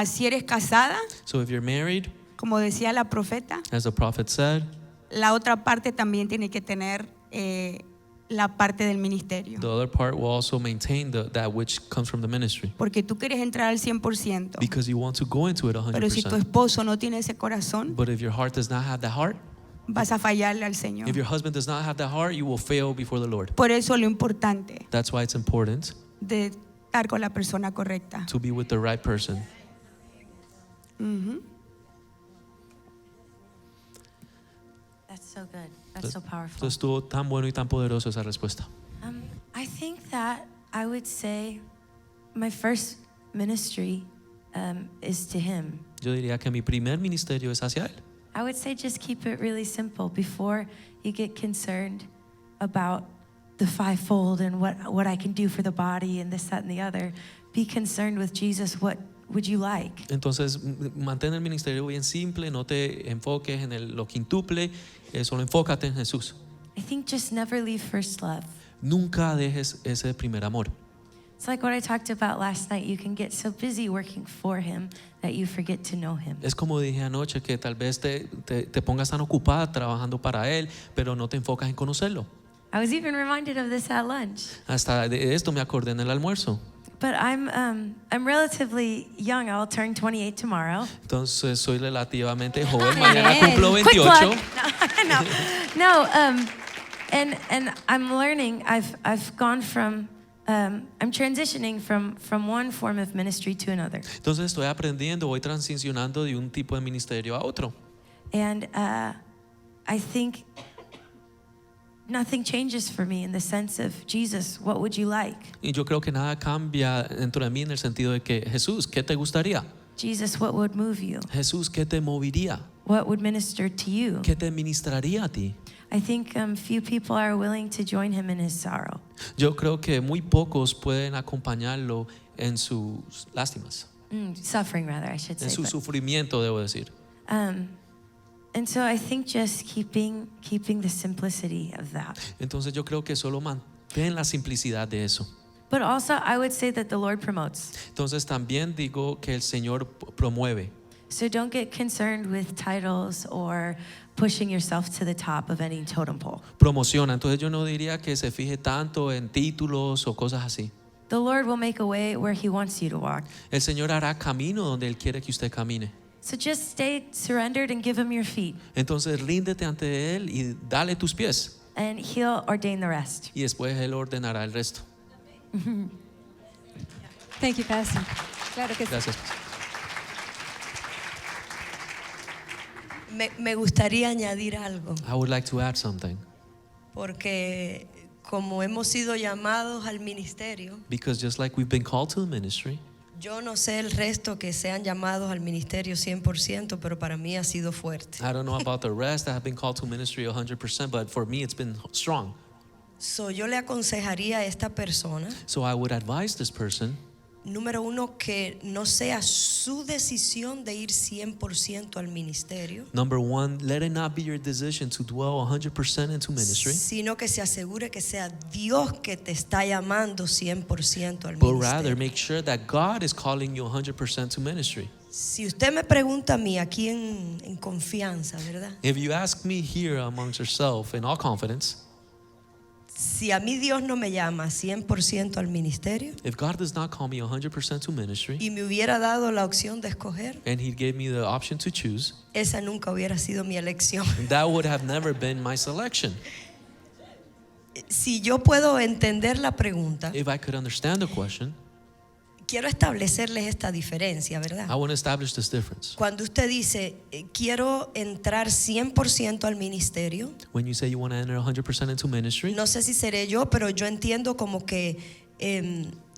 Speaker 5: Si eres casada,
Speaker 2: so if you're married,
Speaker 5: como decía la profeta,
Speaker 2: as the prophet said,
Speaker 5: la otra parte también tiene que tener la parte del ministerio.
Speaker 2: the other part will also maintain that which comes from the ministry.
Speaker 5: Porque tú quieres entrar al 100%,
Speaker 2: Because you want to go into it
Speaker 5: pero si tu
Speaker 2: 100%.
Speaker 5: esposo no tiene ese corazón,
Speaker 2: But if your heart does not have that heart,
Speaker 5: vas a fallarle al Señor.
Speaker 2: if your husband does not have that heart, you will fail before the Lord.
Speaker 5: Por eso lo importante,
Speaker 2: That's why it's important
Speaker 5: de estar con la persona correcta.
Speaker 2: to be with the right person.
Speaker 6: That's so good. That's so powerful.
Speaker 2: Entonces estuvo tan bueno y tan poderoso esa respuesta.
Speaker 6: I think that I would say my first ministry is to him.
Speaker 2: Yo diría que mi primer ministerio es hacia él.
Speaker 6: I would say just keep it really simple before you get concerned about the fivefold and what I can do for the body and this, that, and the other. Be concerned with Jesus. What would you like?
Speaker 2: Entonces, mantén el ministerio bien simple, no te enfoques en lo quintuple, solo enfócate en Jesús.
Speaker 6: I think just never leave first love.
Speaker 2: Nunca dejes ese primer amor.
Speaker 6: It's like what I talked about last night. You can get so busy working for him that you forget to know him.
Speaker 2: Es como dije anoche, que tal vez te pongas tan ocupada trabajando para él, pero no te enfocas en conocerlo.
Speaker 6: I was even reminded of this at lunch.
Speaker 2: Hasta de esto me acordé en el almuerzo.
Speaker 6: But I'm relatively young. I'll turn 28 tomorrow.
Speaker 2: Entonces soy relativamente joven, mañana
Speaker 3: Bien.
Speaker 2: cumplo
Speaker 6: Quick
Speaker 2: 28.
Speaker 6: plug. No. And I'm learning. I've gone from I'm transitioning from one form of ministry to another.
Speaker 2: Entonces estoy aprendiendo, voy transicionando de un tipo de ministerio a otro.
Speaker 6: And I think nothing changes for me in the sense of Jesus, what would you like?
Speaker 2: Y yo creo que nada cambia dentro de mí en el sentido de que Jesús, ¿qué te gustaría?
Speaker 6: Jesus, what would move you?
Speaker 2: Jesús, ¿qué te movería?
Speaker 6: What would minister to you?
Speaker 2: ¿Qué te ministraría a ti?
Speaker 6: I think few people are willing to join him in his sorrow.
Speaker 2: Yo creo que muy pocos pueden acompañarlo en sus lástimas,
Speaker 6: Suffering rather, I should say.
Speaker 2: en su
Speaker 6: but-
Speaker 2: sufrimiento, debo decir.
Speaker 6: And so I think just keeping the simplicity of that.
Speaker 2: Entonces yo creo que solo mantén la simplicidad de eso.
Speaker 6: But also I would say that the Lord promotes.
Speaker 2: Entonces también digo que el Señor promueve.
Speaker 6: So don't get concerned with titles or pushing yourself to the top of any totem pole.
Speaker 2: Promociona. Entonces yo no diría que se fije tanto en títulos o cosas así.
Speaker 6: The Lord will make a way where he wants you to walk.
Speaker 2: El Señor hará camino donde Él quiere que usted camine.
Speaker 6: So just stay surrendered and give him your feet,
Speaker 2: Entonces ríndete ante Él y dale tus pies.
Speaker 6: and he'll ordain the rest.
Speaker 2: Y después Él ordenará el resto.
Speaker 3: Thank you, Pastor. Claro que sí.
Speaker 2: Gracias.
Speaker 1: Me gustaría añadir algo,
Speaker 2: I would like to add something.
Speaker 1: porque como hemos sido llamados al ministerio,
Speaker 2: Because just like we've been called to the ministry,
Speaker 1: yo no sé el resto que sean llamados al ministerio 100%, pero para mí ha sido fuerte.
Speaker 2: I don't know about the rest that have been called to ministry 100%, but for me it's been strong.
Speaker 1: So, yo le aconsejaría a esta persona,
Speaker 2: So I would advise this person,
Speaker 1: número uno, que no sea su decisión de ir 100% al ministerio,
Speaker 2: number one, let it not be your decision to dwell 100% into ministry,
Speaker 1: sino que se asegure que sea Dios que te está llamando 100% al
Speaker 2: but rather
Speaker 1: ministerio.
Speaker 2: make sure that God is calling you 100% to ministry.
Speaker 1: Si usted me pregunta a mí aquí en confianza, ¿verdad?
Speaker 2: If you ask me here amongst yourself in all confidence,
Speaker 1: Si a mí Dios no me llama 100% al ministerio
Speaker 2: if God does not call me 100% to ministry,
Speaker 1: y me hubiera dado la opción de escoger,
Speaker 2: and He gave me the option to choose,
Speaker 1: esa nunca hubiera sido mi elección.
Speaker 2: that would have never been my selection.
Speaker 1: Si yo puedo entender la pregunta,
Speaker 2: If I could understand the question,
Speaker 1: quiero establecerles esta diferencia, ¿verdad?
Speaker 2: I want to establish this difference.
Speaker 1: Cuando usted dice, quiero entrar 100% al ministerio,
Speaker 2: When you say you want to enter 100% into ministry,
Speaker 1: no sé si seré yo, pero yo entiendo como que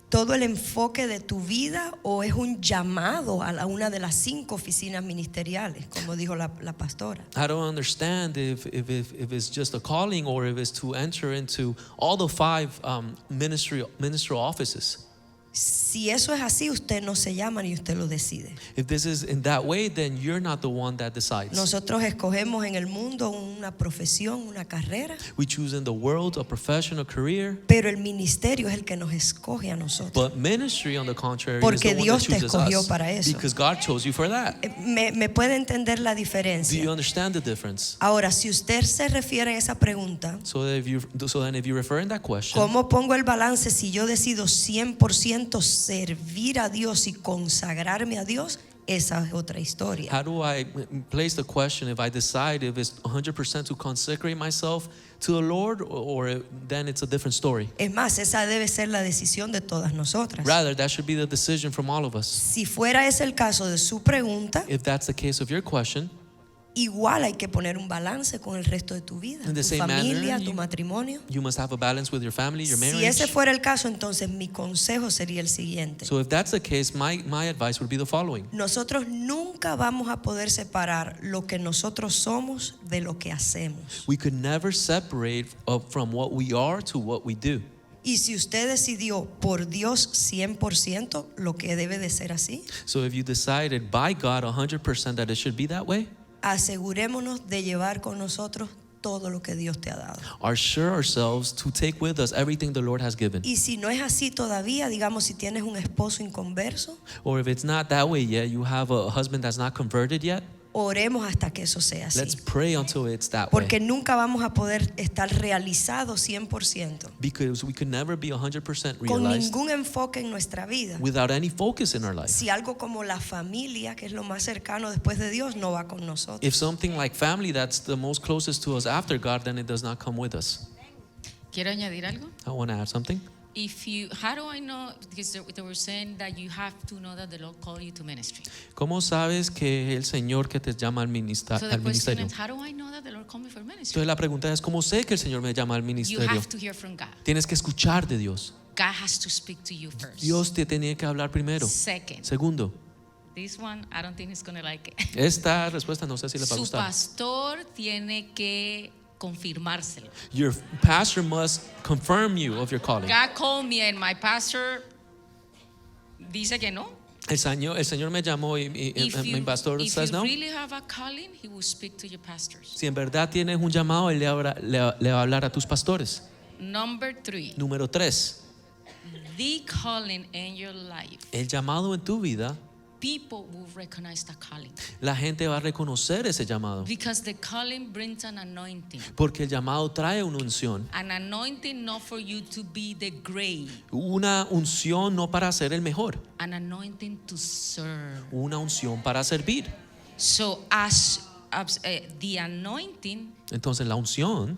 Speaker 1: todo el enfoque de tu vida o es un llamado a una de las 5 oficinas ministeriales, como dijo la pastora.
Speaker 2: I don't understand if it's just a calling or if it's to enter into all the 5 ministerial offices.
Speaker 1: Si eso es así, usted no se llama ni usted lo decide.
Speaker 2: If this is in that way, then you're not the one that decides.
Speaker 1: Nosotros escogemos en el mundo una profesión, una carrera,
Speaker 2: We choose in the world a profession, a career,
Speaker 1: pero el ministerio es el que nos escoge a nosotros.
Speaker 2: but ministry, on the contrary,
Speaker 1: Porque
Speaker 2: is the one
Speaker 1: Dios
Speaker 2: that
Speaker 1: te
Speaker 2: chooses
Speaker 1: escogió
Speaker 2: us,
Speaker 1: para eso.
Speaker 2: because God chose you for that.
Speaker 1: ¿Me puede entender la
Speaker 2: Do you
Speaker 1: diferencia?
Speaker 2: understand the difference?
Speaker 1: Ahora, si usted se refiere a esa pregunta,
Speaker 2: So then if you refer in that question,
Speaker 1: ¿cómo pongo el balance si yo decido 100% servir a Dios y consagrarme a Dios? esa es otra historia.
Speaker 2: How do I place the question if I decide if it's 100% to consecrate myself to the Lord, or then it's a different story?
Speaker 1: Es más, esa debe ser la decisión de todas nosotras.
Speaker 2: Rather, that should be the decision from all of us.
Speaker 1: Si fuera ese el caso de su pregunta,
Speaker 2: If that's the case of your question,
Speaker 1: igual hay que poner un balance con el resto de tu vida,
Speaker 2: In the
Speaker 1: tu
Speaker 2: same
Speaker 1: familia,
Speaker 2: manner,
Speaker 1: tu
Speaker 2: you-
Speaker 1: matrimonio.
Speaker 2: you must have a balance with your family, your marriage.
Speaker 1: Si ese fuera el caso, entonces mi consejo sería el siguiente.
Speaker 2: So if that's the case, my advice would be the following.
Speaker 1: Nosotros nunca vamos a poder separar lo que nosotros somos de lo que hacemos.
Speaker 2: We could never separate from what we are to what we do.
Speaker 1: Y si usted decidió por Dios 100% lo que debe de ser así,
Speaker 2: So if you decided by God 100% that it should be that way,
Speaker 1: asegurémonos de llevar con nosotros todo lo que Dios te ha dado.
Speaker 2: assure ourselves to take with us everything the Lord has given.
Speaker 1: Y si no es así todavía, digamos si tienes un esposo inconverso,
Speaker 2: Or if it's not that way yet, you have a husband that's not converted yet,
Speaker 1: oremos hasta que eso sea así.
Speaker 2: let's pray until it's that
Speaker 1: Porque
Speaker 2: way.
Speaker 1: nunca vamos a poder estar realizados 100%
Speaker 2: Because we could never be 100%
Speaker 1: con
Speaker 2: realized
Speaker 1: ningún enfoque en nuestra vida.
Speaker 2: without any focus in our life.
Speaker 1: Si algo como la familia, que es lo más cercano después de Dios, no va con nosotros.
Speaker 2: If something like family that's the most closest to us after God, then it does not come with us.
Speaker 4: Quiero añadir algo.
Speaker 2: I want to add something.
Speaker 4: How do I know? Because they were saying that you have to know that the Lord called you to ministry.
Speaker 2: ¿Cómo sabes que el Señor que te llama al
Speaker 4: So the question
Speaker 2: ministerio?
Speaker 4: is, how do I know that the Lord called me for ministry?
Speaker 2: Entonces la pregunta es, ¿cómo sé que el Señor me llama al
Speaker 4: You
Speaker 2: ministerio?
Speaker 4: have to hear from God.
Speaker 2: Tienes que escuchar de Dios.
Speaker 4: God has to speak to you first.
Speaker 2: Dios te tenía que hablar primero.
Speaker 4: Second,
Speaker 2: Segundo,
Speaker 4: this one, I don't think he's going to like it.
Speaker 2: esta respuesta no sé si le va a
Speaker 4: Su
Speaker 2: gustar.
Speaker 4: pastor tiene que confirmárselo.
Speaker 2: Your pastor must confirm you of your calling.
Speaker 4: God called me and my pastor dice que no.
Speaker 2: El Señor me llamó y mi pastor
Speaker 4: if
Speaker 2: says
Speaker 4: you
Speaker 2: no.
Speaker 4: really have a calling, he will speak to your pastors.
Speaker 2: Si en verdad tienes un llamado, Él le va a hablar a tus pastores.
Speaker 4: Number 3,
Speaker 2: Número 3,
Speaker 4: the calling in your life.
Speaker 2: el llamado en tu vida,
Speaker 4: People will recognize the calling
Speaker 2: la gente va a reconocer ese llamado.
Speaker 4: because the calling brings an anointing.
Speaker 2: Porque el llamado trae una unción.
Speaker 4: An anointing not for you to be the great,
Speaker 2: Una unción no para ser el mejor,
Speaker 4: an anointing to serve.
Speaker 2: una unción para servir.
Speaker 4: So the anointing,
Speaker 2: Entonces la unción,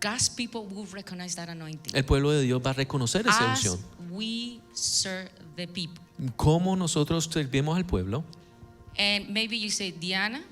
Speaker 4: God's people will recognize that anointing
Speaker 2: el pueblo de Dios va a reconocer esa
Speaker 4: as
Speaker 2: unción.
Speaker 4: we serve the people.
Speaker 2: ¿Cómo nosotros servimos al pueblo?
Speaker 4: And maybe you say, Diana,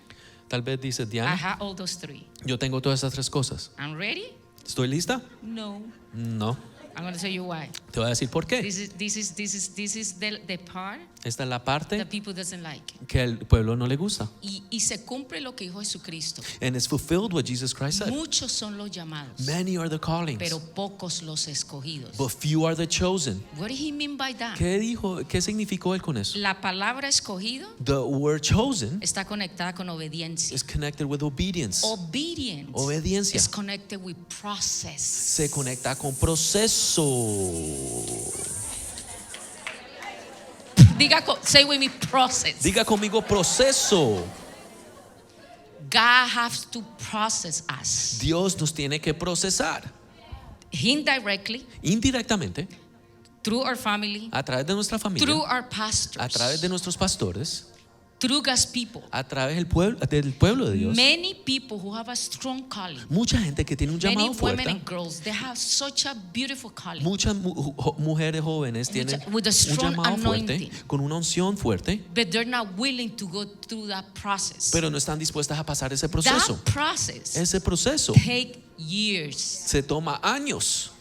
Speaker 2: Tal vez dice,
Speaker 4: I
Speaker 2: Diana,
Speaker 4: have all those 3.
Speaker 2: yo tengo todas esas 3 cosas.
Speaker 4: I'm ready?
Speaker 2: ¿Estoy lista?
Speaker 4: No.
Speaker 2: No.
Speaker 4: I'm going to tell you why.
Speaker 2: Te voy a decir por qué.
Speaker 4: This is the part
Speaker 2: Esta es la
Speaker 4: that
Speaker 2: parte
Speaker 4: people doesn't like.
Speaker 2: que al pueblo no le gusta.
Speaker 4: Y se cumple lo que dijo Jesucristo.
Speaker 2: And it's fulfilled what Jesus Christ said.
Speaker 4: Muchos son los llamados,
Speaker 2: Many are the callings,
Speaker 4: pero pocos los escogidos.
Speaker 2: but few are the chosen.
Speaker 4: What did he mean by that?
Speaker 2: ¿Qué dijo? ¿Qué significó él con eso?
Speaker 4: La palabra escogido
Speaker 2: The word chosen
Speaker 4: está conectada con obediencia.
Speaker 2: is connected with obedience.
Speaker 4: Obedience
Speaker 2: Obediencia.
Speaker 4: is connected with process.
Speaker 2: Se conecta con proceso.
Speaker 4: Say with me, process.
Speaker 2: Diga conmigo proceso.
Speaker 4: God has to process us
Speaker 2: Dios nos tiene que procesar
Speaker 4: indirectly
Speaker 2: indirectamente
Speaker 4: through our family,
Speaker 2: a través de nuestra
Speaker 4: through
Speaker 2: familia,
Speaker 4: our pastors,
Speaker 2: a través de nuestros pastores,
Speaker 4: through God's people.
Speaker 2: a través del pueblo de Dios.
Speaker 4: Many people who have a strong calling,
Speaker 2: Mucha gente que tiene un
Speaker 4: many
Speaker 2: llamado
Speaker 4: women
Speaker 2: fuerte,
Speaker 4: and girls, they have such a beautiful calling.
Speaker 2: muchas mujeres jóvenes tienen
Speaker 4: With a
Speaker 2: un
Speaker 4: strong
Speaker 2: llamado fuerte,
Speaker 4: anointing.
Speaker 2: con una unción fuerte,
Speaker 4: But they're not willing to go through that process.
Speaker 2: pero no están dispuestas a pasar ese proceso.
Speaker 4: That process
Speaker 2: Ese proceso
Speaker 4: take years
Speaker 2: se toma años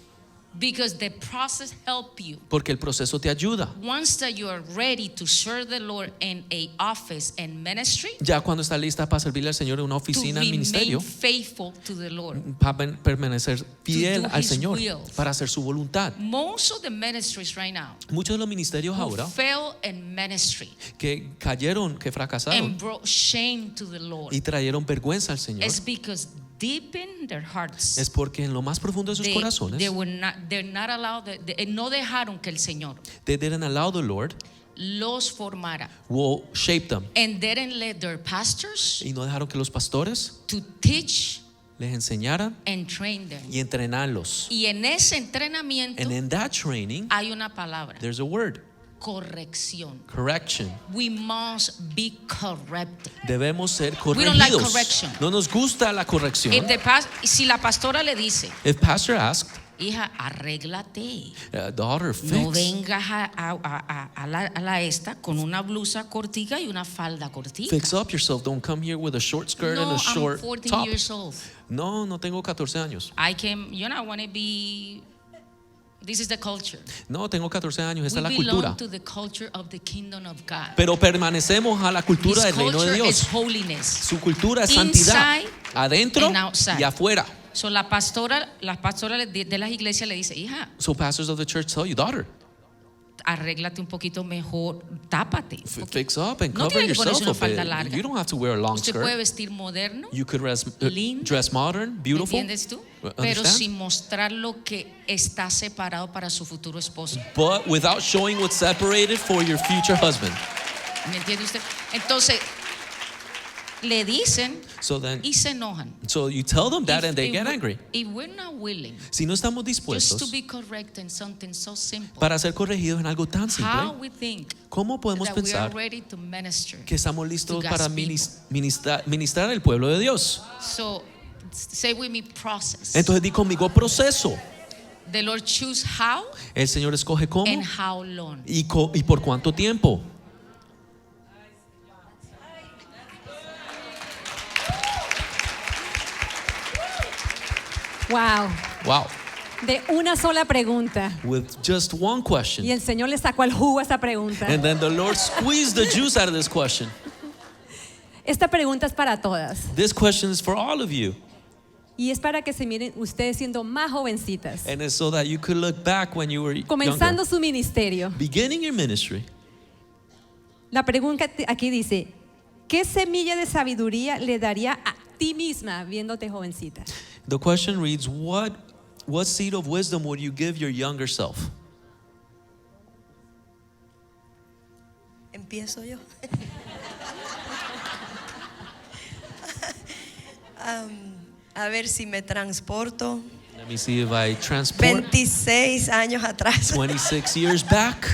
Speaker 4: because the process help you.
Speaker 2: porque el proceso te ayuda.
Speaker 4: Once that you are ready to serve the Lord in a office and ministry,
Speaker 2: Ya cuando está lista para servirle al Señor en una
Speaker 4: to
Speaker 2: oficina, en ministerio,
Speaker 4: remain faithful to the Lord.
Speaker 2: para permanecer fiel
Speaker 4: do
Speaker 2: al
Speaker 4: His
Speaker 2: Señor,
Speaker 4: will.
Speaker 2: para hacer su voluntad.
Speaker 4: Most of the ministries right now
Speaker 2: Muchos de los ministerios
Speaker 4: who
Speaker 2: ahora
Speaker 4: fail in ministry
Speaker 2: que cayeron, que fracasaron
Speaker 4: and brought shame to the Lord
Speaker 2: y trajeron vergüenza al Señor,
Speaker 4: is because deep in their hearts
Speaker 2: es porque en lo más profundo de sus corazones,
Speaker 4: they're not allowed, no dejaron que el Señor
Speaker 2: they didn't allow the Lord
Speaker 4: los formara
Speaker 2: will shape them.
Speaker 4: and didn't let their pastors
Speaker 2: Y no dejaron que los pastores
Speaker 4: to teach
Speaker 2: les enseñaran
Speaker 4: and train them.
Speaker 2: y entrenarlos.
Speaker 4: Y en ese entrenamiento
Speaker 2: And in that training,
Speaker 4: hay una palabra,
Speaker 2: there's a word,
Speaker 4: corrección.
Speaker 2: Correction.
Speaker 4: We must be corrected.
Speaker 2: Debemos ser
Speaker 4: We don't like
Speaker 2: corregidos.
Speaker 4: correction.
Speaker 2: No nos gusta la corrección.
Speaker 4: Si la pastora le dice,
Speaker 2: If pastor asked,
Speaker 4: hija, arréglate.
Speaker 2: daughter,
Speaker 4: No
Speaker 2: fix.
Speaker 4: vengas a la esta con una blusa cortica y una falda cortica.
Speaker 2: Fix up yourself. Don't come here with a short skirt
Speaker 4: No,
Speaker 2: and a short
Speaker 4: I'm 14
Speaker 2: top.
Speaker 4: years old.
Speaker 2: No, no tengo 14 años.
Speaker 4: I want to be. This is the culture.
Speaker 2: No, tengo 14 años. Esta es la
Speaker 4: We
Speaker 2: cultura.
Speaker 4: belong to the culture of the kingdom of God.
Speaker 2: Pero permanecemos a la cultura
Speaker 4: His
Speaker 2: del reino de
Speaker 4: culture is
Speaker 2: Dios.
Speaker 4: holiness.
Speaker 2: Su cultura es santidad.
Speaker 4: Inside
Speaker 2: Adentro
Speaker 4: and outside.
Speaker 2: y afuera.
Speaker 4: So las pastoras de las iglesias le dice, hija,
Speaker 2: So pastors of the church tell you, daughter,
Speaker 4: arréglate un poquito mejor, tápate.
Speaker 2: fix up and
Speaker 4: No
Speaker 2: cover
Speaker 4: tiene que ponerse
Speaker 2: yourself
Speaker 4: una
Speaker 2: a
Speaker 4: falda
Speaker 2: bit.
Speaker 4: larga.
Speaker 2: You don't have to wear a long
Speaker 4: Usted puede
Speaker 2: skirt.
Speaker 4: vestir moderno,
Speaker 2: You could
Speaker 4: lindo,
Speaker 2: dress modern, beautiful.
Speaker 4: ¿entiendes tú? Pero
Speaker 2: Understand?
Speaker 4: sin mostrar lo que está separado para su futuro esposo.
Speaker 2: But without showing what's separated for your future husband.
Speaker 4: ¿Me entiende usted? Entonces, le dicen
Speaker 2: So then,
Speaker 4: y se enojan.
Speaker 2: so you tell them that and they
Speaker 4: If
Speaker 2: get
Speaker 4: we-
Speaker 2: angry.
Speaker 4: If we're not willing
Speaker 2: Si no estamos
Speaker 4: just to
Speaker 2: dispuestos
Speaker 4: be correct in something so simple,
Speaker 2: para ser corregidos en algo tan
Speaker 4: how
Speaker 2: simple,
Speaker 4: we think
Speaker 2: ¿cómo podemos
Speaker 4: that we are
Speaker 2: pensar
Speaker 4: ready to minister
Speaker 2: que estamos listos
Speaker 4: to
Speaker 2: para
Speaker 4: God's
Speaker 2: ministrar al pueblo de Dios?
Speaker 4: So, say with me, process.
Speaker 2: Entonces di conmigo proceso.
Speaker 4: The Lord choose how
Speaker 2: El Señor escoge cómo
Speaker 4: and how long.
Speaker 2: y por cuánto tiempo.
Speaker 3: Wow.
Speaker 2: Wow.
Speaker 3: De una sola pregunta.
Speaker 2: With just one
Speaker 3: Y
Speaker 2: question.
Speaker 3: el Señor le sacó al jugo a esa pregunta.
Speaker 2: And then the Lord squeezed the juice out of this question.
Speaker 3: Esta pregunta es para todas.
Speaker 2: This question is for all of you.
Speaker 3: Y es para que se miren ustedes siendo más jovencitas.
Speaker 2: And it's so that you could look back when you were
Speaker 3: Comenzando
Speaker 2: younger.
Speaker 3: su ministerio.
Speaker 2: Beginning your ministry.
Speaker 3: La pregunta aquí dice, ¿qué semilla de sabiduría le daría a ti misma viéndote jovencita?
Speaker 2: The question reads, what seed of wisdom would you give your younger self?
Speaker 1: Empiezo yo. A ver si me transporto
Speaker 2: Let me see if I transport
Speaker 1: 26 años atrás.
Speaker 2: 26 years back.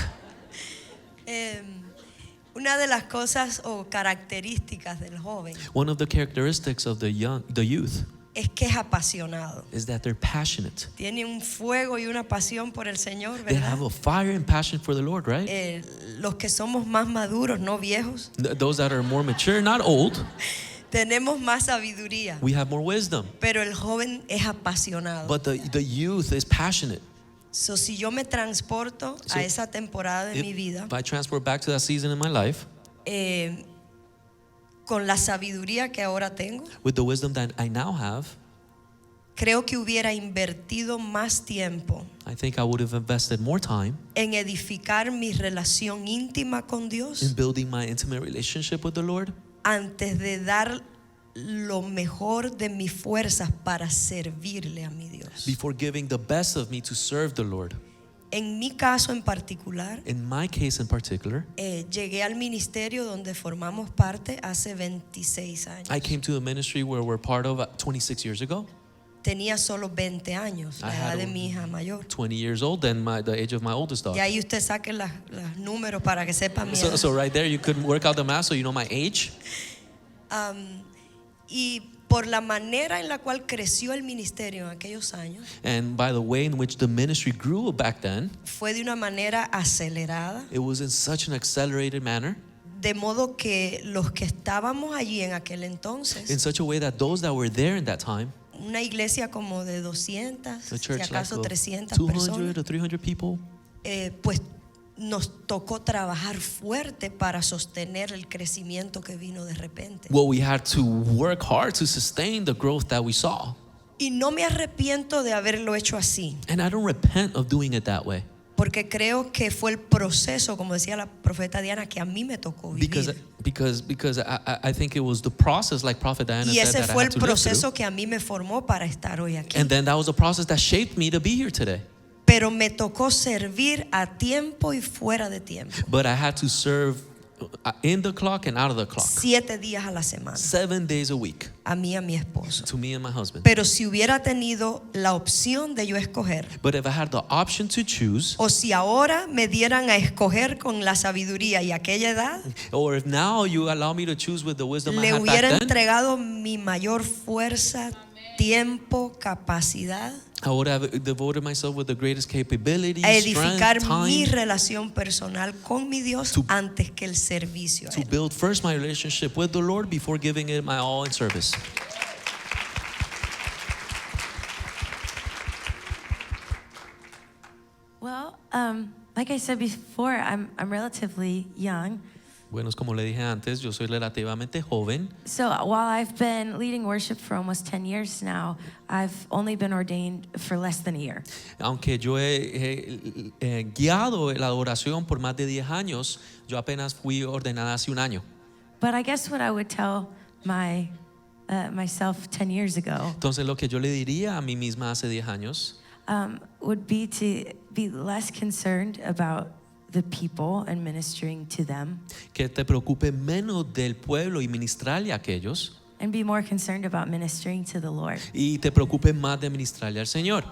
Speaker 1: Una de las cosas o características del joven
Speaker 2: One of the characteristics of the youth
Speaker 1: es que es apasionado.
Speaker 2: is that they're passionate.
Speaker 1: Tiene un fuego y una pasión por el Señor,
Speaker 2: They
Speaker 1: ¿verdad?
Speaker 2: have a fire and passion for the Lord, right?
Speaker 1: Los que somos más maduros, no viejos,
Speaker 2: Those that are more mature, not old,
Speaker 1: tenemos más sabiduría,
Speaker 2: we have more wisdom.
Speaker 1: pero el joven es apasionado.
Speaker 2: But the youth is passionate.
Speaker 1: So, si yo me transporto
Speaker 2: So,
Speaker 1: a esa temporada de mi vida
Speaker 2: If I transport back to that season in my life,
Speaker 1: con la sabiduría que ahora tengo,
Speaker 2: with the wisdom that I now have,
Speaker 1: creo que hubiera invertido más tiempo
Speaker 2: I think I would have invested more time
Speaker 1: en edificar mi relación íntima con
Speaker 2: in
Speaker 1: Dios
Speaker 2: building my intimate relationship with the Lord
Speaker 1: antes de dar lo mejor de mis fuerzas para servirle a mi Dios.
Speaker 2: before giving the best of me to serve the Lord.
Speaker 1: En mi caso en particular,
Speaker 2: In my case in particular,
Speaker 1: llegué al ministerio donde formamos parte hace 26 años.
Speaker 2: I came to the ministry where we're part of 26 years ago.
Speaker 1: Tenía solo 20 años, la
Speaker 2: I
Speaker 1: edad
Speaker 2: had
Speaker 1: de mi hija mayor.
Speaker 2: 20 years old than the age of my oldest
Speaker 1: Y
Speaker 2: daughter.
Speaker 1: ahí usted saque los números para que sepa mi edad.
Speaker 2: So right there you could work out the math so you know my age.
Speaker 1: Y por la manera en la cual creció el ministerio en aquellos años,
Speaker 2: And by the way in which the ministry grew back then,
Speaker 1: fue de una manera acelerada,
Speaker 2: it was in such an accelerated manner,
Speaker 1: de modo que los que estábamos allí en aquel
Speaker 2: in
Speaker 1: entonces,
Speaker 2: such a way that those that were there in that time,
Speaker 1: una iglesia como de 200,
Speaker 2: a
Speaker 1: si
Speaker 2: church like
Speaker 1: acaso
Speaker 2: of
Speaker 1: 300
Speaker 2: 200
Speaker 1: personas,
Speaker 2: to 300 people,
Speaker 1: pues nos tocó trabajar fuerte para sostener el crecimiento que vino de repente.
Speaker 2: well, we had to work hard to sustain the growth that we saw.
Speaker 1: Y no me arrepiento de haberlo hecho así,
Speaker 2: And I don't repent of doing it that way.
Speaker 1: porque creo que fue el proceso, como decía la profeta Diana, que a mí me tocó
Speaker 2: Because
Speaker 1: vivir.
Speaker 2: I think it was the process, like Prophet Diana
Speaker 1: Y
Speaker 2: said,
Speaker 1: ese
Speaker 2: that I
Speaker 1: fue
Speaker 2: had
Speaker 1: el
Speaker 2: to live through.
Speaker 1: proceso que a mí me formó para estar hoy aquí.
Speaker 2: And then that was the process that shaped me to be here today.
Speaker 1: Pero me tocó servir a tiempo y fuera de tiempo,
Speaker 2: But I had to serve in the clock and out of the clock,
Speaker 1: 7 días a la semana,
Speaker 2: 7 days a week,
Speaker 1: a mí y a mi esposo.
Speaker 2: to me and my husband.
Speaker 1: Pero si hubiera tenido la opción de yo escoger,
Speaker 2: But if I had the option to choose,
Speaker 1: o si ahora me dieran a escoger con la sabiduría y aquella edad,
Speaker 2: or if now you allow me to choose with the wisdom I
Speaker 1: le
Speaker 2: had
Speaker 1: hubiera
Speaker 2: back then,
Speaker 1: entregado mi mayor fuerza, tiempo, capacidad
Speaker 2: I would have devoted myself with the greatest capability,
Speaker 1: a edificar
Speaker 2: strength,
Speaker 1: mi
Speaker 2: time,
Speaker 1: relación personal con mi Dios
Speaker 2: To-
Speaker 1: antes que el servicio a
Speaker 2: to
Speaker 1: Él.
Speaker 2: build first my relationship with the Lord before giving it my all in service.
Speaker 6: Well, like I said before, I'm relatively young.
Speaker 2: Bueno, es como le dije antes, yo soy relativamente joven.
Speaker 6: So while I've been leading worship for almost 10 years now, I've only been ordained for less than a year.
Speaker 2: Aunque yo he guiado la adoración por más de 10 años, yo apenas fui ordenada hace un año.
Speaker 6: But I guess what I would tell myself 10 years ago
Speaker 2: Entonces lo que yo le diría a mí misma hace 10 años
Speaker 6: would be to be less concerned about the people and ministering to them,
Speaker 2: que te preocupe menos del pueblo y ministrarle a aquellos,
Speaker 6: and be more concerned about ministering to the Lord.
Speaker 2: y te preocupe más de ministrarle al Señor.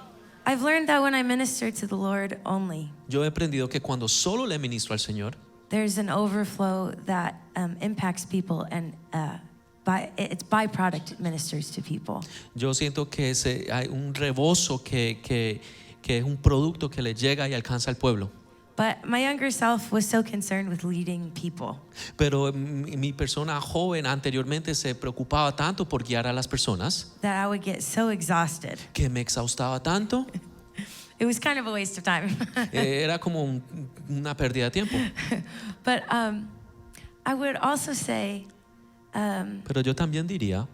Speaker 6: I've learned that when I minister to the Lord only,
Speaker 2: Yo he aprendido que cuando solo le ministro al Señor,
Speaker 6: there's an overflow that impacts people, and it's byproduct ministers to people.
Speaker 2: yo siento que hay un rebozo que es un producto que le llega y alcanza al pueblo.
Speaker 6: But my younger self was so concerned with leading people.
Speaker 2: Pero mi persona joven anteriormente se preocupaba tanto por guiar a las personas
Speaker 6: That I would get so exhausted.
Speaker 2: que me exhaustaba tanto.
Speaker 6: It was kind of a waste of time.
Speaker 2: Era como una pérdida de tiempo.
Speaker 6: But I would also say,
Speaker 2: Pero yo también diría,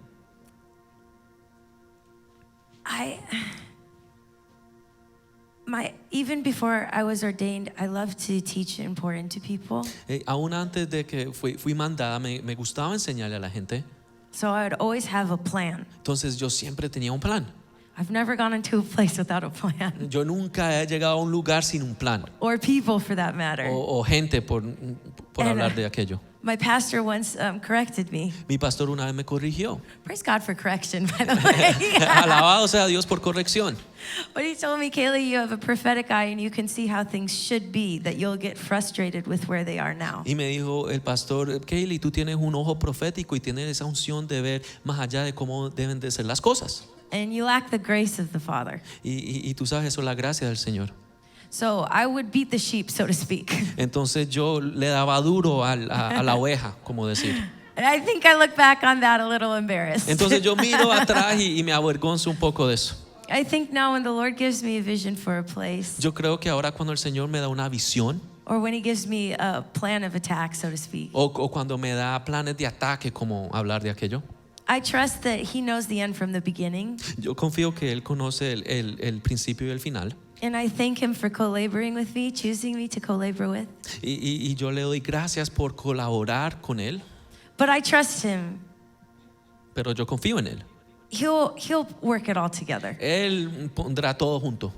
Speaker 6: even before I was ordained, I loved to teach and pour into people.
Speaker 2: Aún antes de que fui mandada, me gustaba enseñarle a la gente.
Speaker 6: So I would always have a plan.
Speaker 2: Entonces yo siempre tenía un plan.
Speaker 6: I've never gone into a place without a plan.
Speaker 2: Yo nunca he llegado a un lugar sin un plan.
Speaker 6: Or people, for that matter.
Speaker 2: O gente por hablar de aquello.
Speaker 6: My pastor once corrected me.
Speaker 2: Mi pastor una vez me corrigió.
Speaker 6: Praise God for correction, by the way.
Speaker 2: Alabado sea Dios por corrección.
Speaker 6: But he told me, Kaylee, you have a prophetic eye and you can see how things should be, that you'll get frustrated with where they are now.
Speaker 2: Y me dijo el pastor, Kaylee, tú tienes un ojo profético y tienes esa unción de ver más allá de cómo deben de ser las cosas.
Speaker 6: And you lack the grace of the Father.
Speaker 2: Y tú sabes eso, la gracia del Señor.
Speaker 6: So I would beat the sheep, so to speak.
Speaker 2: Entonces yo le daba duro a la oveja, como decir.
Speaker 6: And I think I look back on that a little embarrassed.
Speaker 2: Entonces yo miro atrás y me avergonzo un poco de eso.
Speaker 6: I think now when the Lord gives me a vision for a place,
Speaker 2: Yo creo que ahora cuando el Señor me da una visión
Speaker 6: or when he gives me a plan of attack, so to speak,
Speaker 2: o cuando me da planes de ataque, como hablar de aquello,
Speaker 6: I trust that he knows the end from the beginning.
Speaker 2: yo confío que Él conoce el principio y el final.
Speaker 6: And I thank him for co-laboring with me, choosing me to co-labor with.
Speaker 2: Y yo le doy gracias por colaborar con Él,
Speaker 6: But I trust him.
Speaker 2: pero yo confío en Él.
Speaker 6: He'll work it all together.
Speaker 2: Él pondrá todo junto.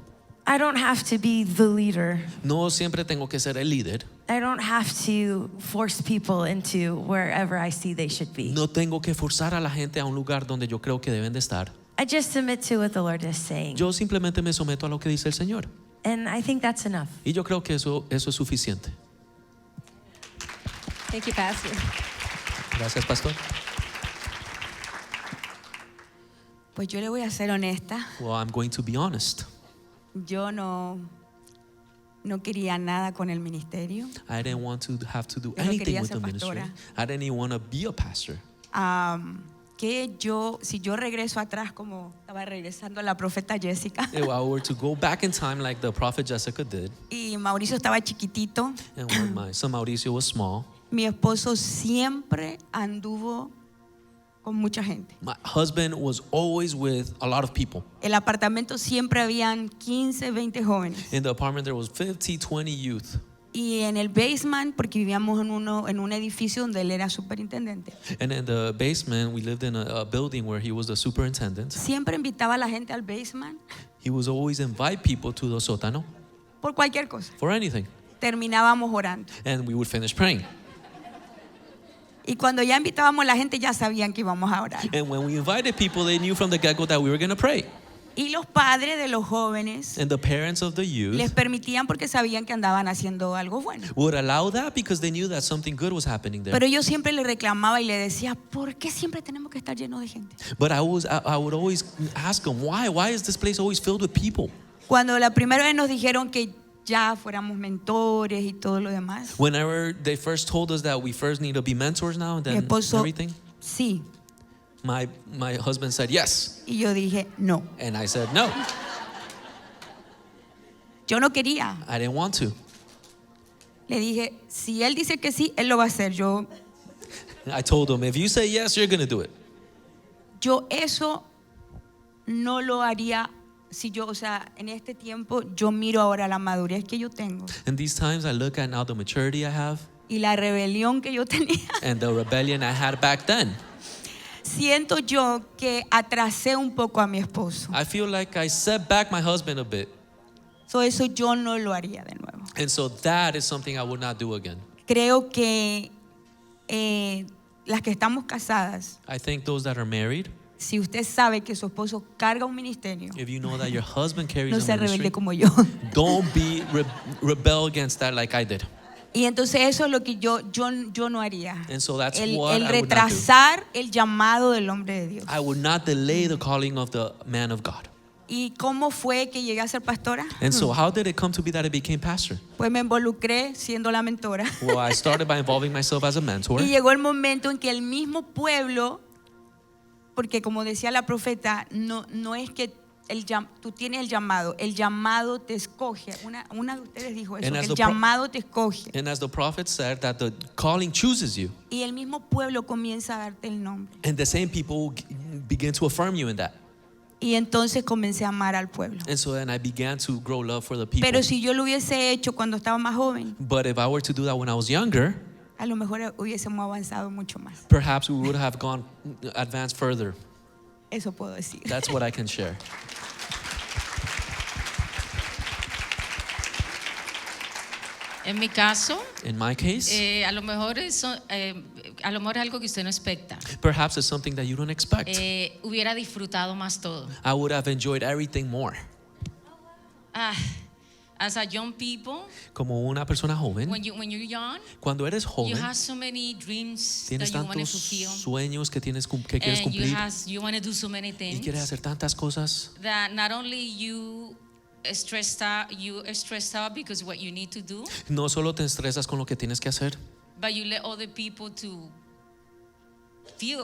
Speaker 6: I don't have to be the leader.
Speaker 2: No siempre tengo que ser el líder.
Speaker 6: I don't have to force people into wherever I see they should be.
Speaker 2: No tengo que forzar a la gente a un lugar donde yo creo que deben de estar.
Speaker 6: I just submit to what the Lord is saying.
Speaker 2: Yo simplemente me someto a lo que dice el Señor.
Speaker 6: And I think that's enough.
Speaker 2: Y yo creo que eso es suficiente.
Speaker 3: Thank you, Pastor.
Speaker 2: Gracias, pastor.
Speaker 5: Pues yo le voy a ser honesta.
Speaker 2: Well, I'm going to be honest.
Speaker 5: Yo no quería nada con el ministerio.
Speaker 2: I didn't want to have to do
Speaker 5: Yo no
Speaker 2: anything
Speaker 5: quería
Speaker 2: with
Speaker 5: ser
Speaker 2: the ministry.
Speaker 5: pastora.
Speaker 2: I didn't even want to be a pastor.
Speaker 5: Si yo regreso atrás como estaba regresando la profeta Jessica
Speaker 2: If I were to go back in time like the prophet Jessica did,
Speaker 5: y Mauricio estaba chiquitito,
Speaker 2: and when my son Mauricio was small,
Speaker 5: mi esposo siempre anduvo con mucha gente.
Speaker 2: my husband was always with a lot of people.
Speaker 5: El apartamento siempre habían 15, 20 jóvenes.
Speaker 2: In the apartment there was 50, 20 youth.
Speaker 5: Y en el basement, porque vivíamos en un edificio donde él era superintendente,
Speaker 2: And in the basement, we lived in a building where he was the superintendent.
Speaker 5: siempre invitaba a la gente al basement
Speaker 2: He was always invite people to the sótano
Speaker 5: por cualquier cosa.
Speaker 2: for anything.
Speaker 5: Terminábamos orando.
Speaker 2: And we would finish praying.
Speaker 5: Y cuando ya invitábamos a la gente, ya sabían que íbamos a orar.
Speaker 2: And when we invited people, they knew from the get-go that we were going to pray.
Speaker 5: Y los padres de los jóvenes
Speaker 2: And the parents of the youth
Speaker 5: les permitían porque sabían que andaban haciendo algo bueno.
Speaker 2: would allow that because they knew that something good was happening there.
Speaker 5: Pero yo siempre le reclamaba y le decía, ¿por qué siempre tenemos que estar llenos de gente?
Speaker 2: But I would always ask them, why is this place always filled with people?
Speaker 5: Cuando la primera vez nos dijeron que ya fuéramos mentores y todo lo demás,
Speaker 2: Whenever they first told us that we first need to be mentors now and
Speaker 5: mi
Speaker 2: then
Speaker 5: esposo,
Speaker 2: everything,
Speaker 5: sí.
Speaker 2: my husband said yes.
Speaker 5: Y yo dije, no.
Speaker 2: And I said no.
Speaker 5: Yo no quería.
Speaker 2: I didn't want to.
Speaker 5: Le dije, si él dice que sí, él lo va a hacer.
Speaker 2: I told him, if you say yes, you're going to do it.
Speaker 5: Yo eso no lo haría si yo, o sea, en este tiempo yo miro ahora la madurez que yo tengo
Speaker 2: In these times, I look at now the maturity I have
Speaker 5: y la rebelión que yo tenía.
Speaker 2: and the rebellion I had back then.
Speaker 5: Siento yo que atrasé un poco a mi esposo.
Speaker 2: I feel like I set back my husband a bit.
Speaker 5: So eso yo no lo haría de nuevo.
Speaker 2: And so that is something I would not do again.
Speaker 5: Creo que las que estamos casadas,
Speaker 2: I think those that are married,
Speaker 5: si usted sabe que su esposo carga un ministerio,
Speaker 2: if you know that your husband carries
Speaker 5: no
Speaker 2: a
Speaker 5: se
Speaker 2: ministry,
Speaker 5: rebelde como yo.
Speaker 2: don't be rebel against that like I did.
Speaker 5: Y entonces eso es lo que yo no haría.
Speaker 2: And so that's
Speaker 5: El
Speaker 2: what I would not do.
Speaker 5: retrasar el llamado del hombre de Dios.
Speaker 2: I would not delay the calling of the man of God.
Speaker 5: ¿Y cómo fue que llegué a ser pastora?
Speaker 2: And so how did it come to be that I became pastor?
Speaker 5: Pues me involucré siendo la mentora.
Speaker 2: Well, I started by involving myself as a mentor.
Speaker 5: Y llegó el momento en que el mismo pueblo, porque como decía la profeta, no es que tú tienes el llamado te escoge. Una de ustedes dijo eso,
Speaker 2: And
Speaker 5: que
Speaker 2: as
Speaker 5: el
Speaker 2: the pro-
Speaker 5: llamado te escoge.
Speaker 2: And as the prophet said, that the calling chooses you.
Speaker 5: Y el mismo pueblo comienza a darte el nombre.
Speaker 2: And the same people begin to affirm you in that.
Speaker 5: Y entonces comencé a amar al pueblo.
Speaker 2: And so then I began to grow love for the people.
Speaker 5: Pero si yo lo hubiese hecho cuando estaba más joven,
Speaker 2: But if I were to do that when I was younger,
Speaker 5: a lo mejor hubiésemos avanzado mucho más.
Speaker 2: perhaps we would have advanced further.
Speaker 5: Eso puedo decir.
Speaker 2: That's what I can share.
Speaker 4: En mi caso,
Speaker 2: In my case,
Speaker 4: a lo mejor es algo que usted no expecta.
Speaker 2: perhaps it's something that you don't expect.
Speaker 4: Hubiera disfrutado más todo.
Speaker 2: I would have enjoyed everything more.
Speaker 4: As a young people,
Speaker 2: Como una persona joven,
Speaker 4: when you're young,
Speaker 2: cuando eres
Speaker 4: you
Speaker 2: joven,
Speaker 4: have so many dreams that
Speaker 2: tienes
Speaker 4: you want to
Speaker 2: tantos
Speaker 4: fulfill,
Speaker 2: sueños que quieres
Speaker 4: and
Speaker 2: cumplir
Speaker 4: you want to do so many
Speaker 2: y
Speaker 4: things
Speaker 2: quieres hacer tantas cosas
Speaker 4: that not only you stressed out because what you need to do,
Speaker 2: no solo te estresas con lo que tienes que hacer,
Speaker 4: but you let other people to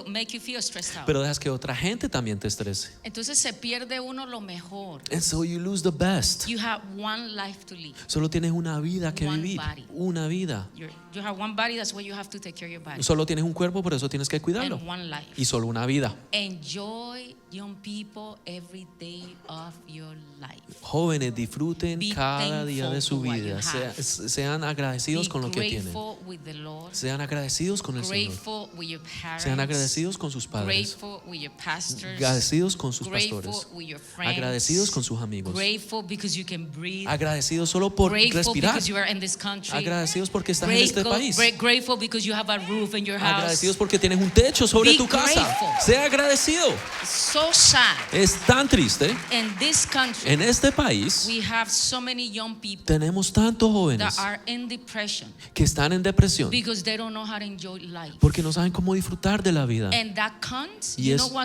Speaker 4: make you feel stressed out.
Speaker 2: pero dejas que otra gente también te estrese.
Speaker 4: Entonces se pierde uno lo mejor.
Speaker 2: And so you lose the best.
Speaker 4: You have one life to live.
Speaker 2: Solo tienes una vida que
Speaker 4: One
Speaker 2: vivir,
Speaker 4: body.
Speaker 2: una vida.
Speaker 4: You have one body, that's why you have to take care of your body.
Speaker 2: Solo tienes un cuerpo, por eso tienes que cuidarlo.
Speaker 4: And one life.
Speaker 2: Y solo una vida.
Speaker 4: Enjoy, young people, every day of your life.
Speaker 2: Jóvenes, disfruten
Speaker 4: Be
Speaker 2: cada día de su
Speaker 4: thankful for what
Speaker 2: vida.
Speaker 4: you have.
Speaker 2: Sean agradecidos
Speaker 4: Be
Speaker 2: con lo que tienen.
Speaker 4: grateful with the Lord.
Speaker 2: Sean agradecidos con el Señor.
Speaker 4: Grateful with your parents.
Speaker 2: Sean agradecidos con sus padres.
Speaker 4: Grateful with your pastors.
Speaker 2: Agradecidos con sus
Speaker 4: Grateful
Speaker 2: pastores.
Speaker 4: with your friends.
Speaker 2: Agradecidos con sus amigos.
Speaker 4: Grateful because you can breathe.
Speaker 2: Agradecidos solo por
Speaker 4: Grateful
Speaker 2: respirar.
Speaker 4: because you are in this country.
Speaker 2: Agradecidos porque estás en este país.
Speaker 4: Grateful because you have a roof in your house.
Speaker 2: Agradecidos porque tienes un techo sobre
Speaker 4: Be
Speaker 2: tu casa.
Speaker 4: grateful.
Speaker 2: Sea agradecido.
Speaker 4: So sad.
Speaker 2: Es tan triste.
Speaker 4: In this country,
Speaker 2: En este país
Speaker 4: we have so many young people
Speaker 2: tenemos tantos jóvenes
Speaker 4: that are in depression
Speaker 2: que están en depresión
Speaker 4: because they don't know how to enjoy life.
Speaker 2: porque no saben cómo disfrutar de la vida.
Speaker 4: And that comes,
Speaker 2: Y
Speaker 4: you
Speaker 2: es-
Speaker 4: know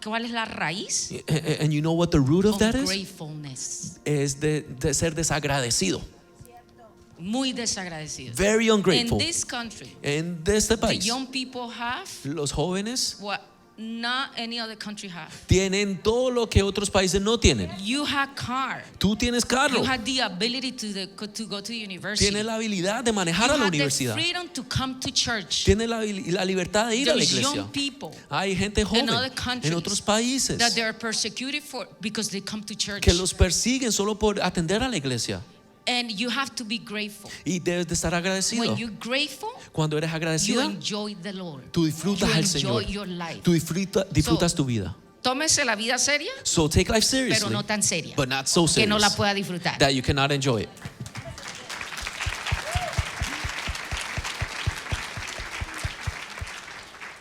Speaker 4: ¿cuál es la raíz?
Speaker 2: And you know what the root of that is?
Speaker 4: Gratefulness.
Speaker 2: Es de ser desagradecido.
Speaker 4: Muy desagradecido.
Speaker 2: Very
Speaker 4: In
Speaker 2: ungrateful.
Speaker 4: this country,
Speaker 2: En este
Speaker 4: the
Speaker 2: país,
Speaker 4: young people have
Speaker 2: los jóvenes
Speaker 4: what not any other country have.
Speaker 2: tienen todo lo que otros países no tienen.
Speaker 4: You have car.
Speaker 2: Tú tienes carro,
Speaker 4: You have the ability to go to university.
Speaker 2: tienes la habilidad de manejar
Speaker 4: you
Speaker 2: a la
Speaker 4: have the
Speaker 2: universidad,
Speaker 4: freedom to come to church.
Speaker 2: tienes la libertad de ir a la
Speaker 4: There's
Speaker 2: iglesia.
Speaker 4: young people
Speaker 2: Hay gente joven
Speaker 4: other countries
Speaker 2: en otros países
Speaker 4: that they are persecuted because they come to church.
Speaker 2: que los persiguen solo por atender a la iglesia.
Speaker 4: And you have to be grateful.
Speaker 2: Y debes de estar agradecido.
Speaker 4: When you're grateful,
Speaker 2: Cuando eres
Speaker 4: you
Speaker 2: agradecido,
Speaker 4: enjoy the Lord.
Speaker 2: tú disfrutas
Speaker 4: You
Speaker 2: al
Speaker 4: enjoy
Speaker 2: Señor.
Speaker 4: your life.
Speaker 2: Tú disfrutas
Speaker 4: So,
Speaker 2: tu vida.
Speaker 4: Tómese la vida seria,
Speaker 2: So take life
Speaker 4: pero
Speaker 2: seriously,
Speaker 4: no tan seria.
Speaker 2: but not so
Speaker 4: Que no la
Speaker 2: serious
Speaker 4: pueda disfrutar.
Speaker 2: that you cannot enjoy it.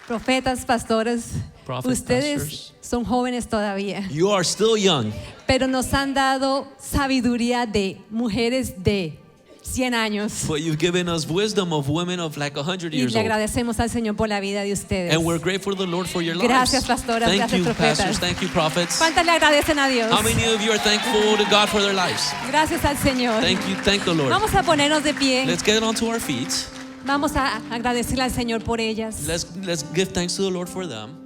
Speaker 3: profetas, pastores,
Speaker 2: Prophet,
Speaker 3: ustedes
Speaker 2: pastors.
Speaker 3: son jóvenes todavía,
Speaker 2: You are still young,
Speaker 3: pero nos han dado sabiduría de mujeres de 100 años.
Speaker 2: but you've given us wisdom of women of like 100
Speaker 3: Y
Speaker 2: years
Speaker 3: le
Speaker 2: old.
Speaker 3: agradecemos al Señor por la vida de ustedes.
Speaker 2: And we're grateful to the Lord for your lives.
Speaker 3: Gracias, pastoras,
Speaker 2: Thank
Speaker 3: gracias,
Speaker 2: you,
Speaker 3: profetas.
Speaker 2: pastors. Thank you, prophets.
Speaker 3: ¿Cuántas le agradecen a Dios?
Speaker 2: How many of you are thankful to God for their lives?
Speaker 3: Gracias al Señor.
Speaker 2: Thank you. Thank the Lord.
Speaker 3: Vamos a ponernos de pie.
Speaker 2: Let's get onto our feet.
Speaker 3: Vamos a agradecerle al Señor por ellas.
Speaker 2: Let's give thanks to the Lord for them.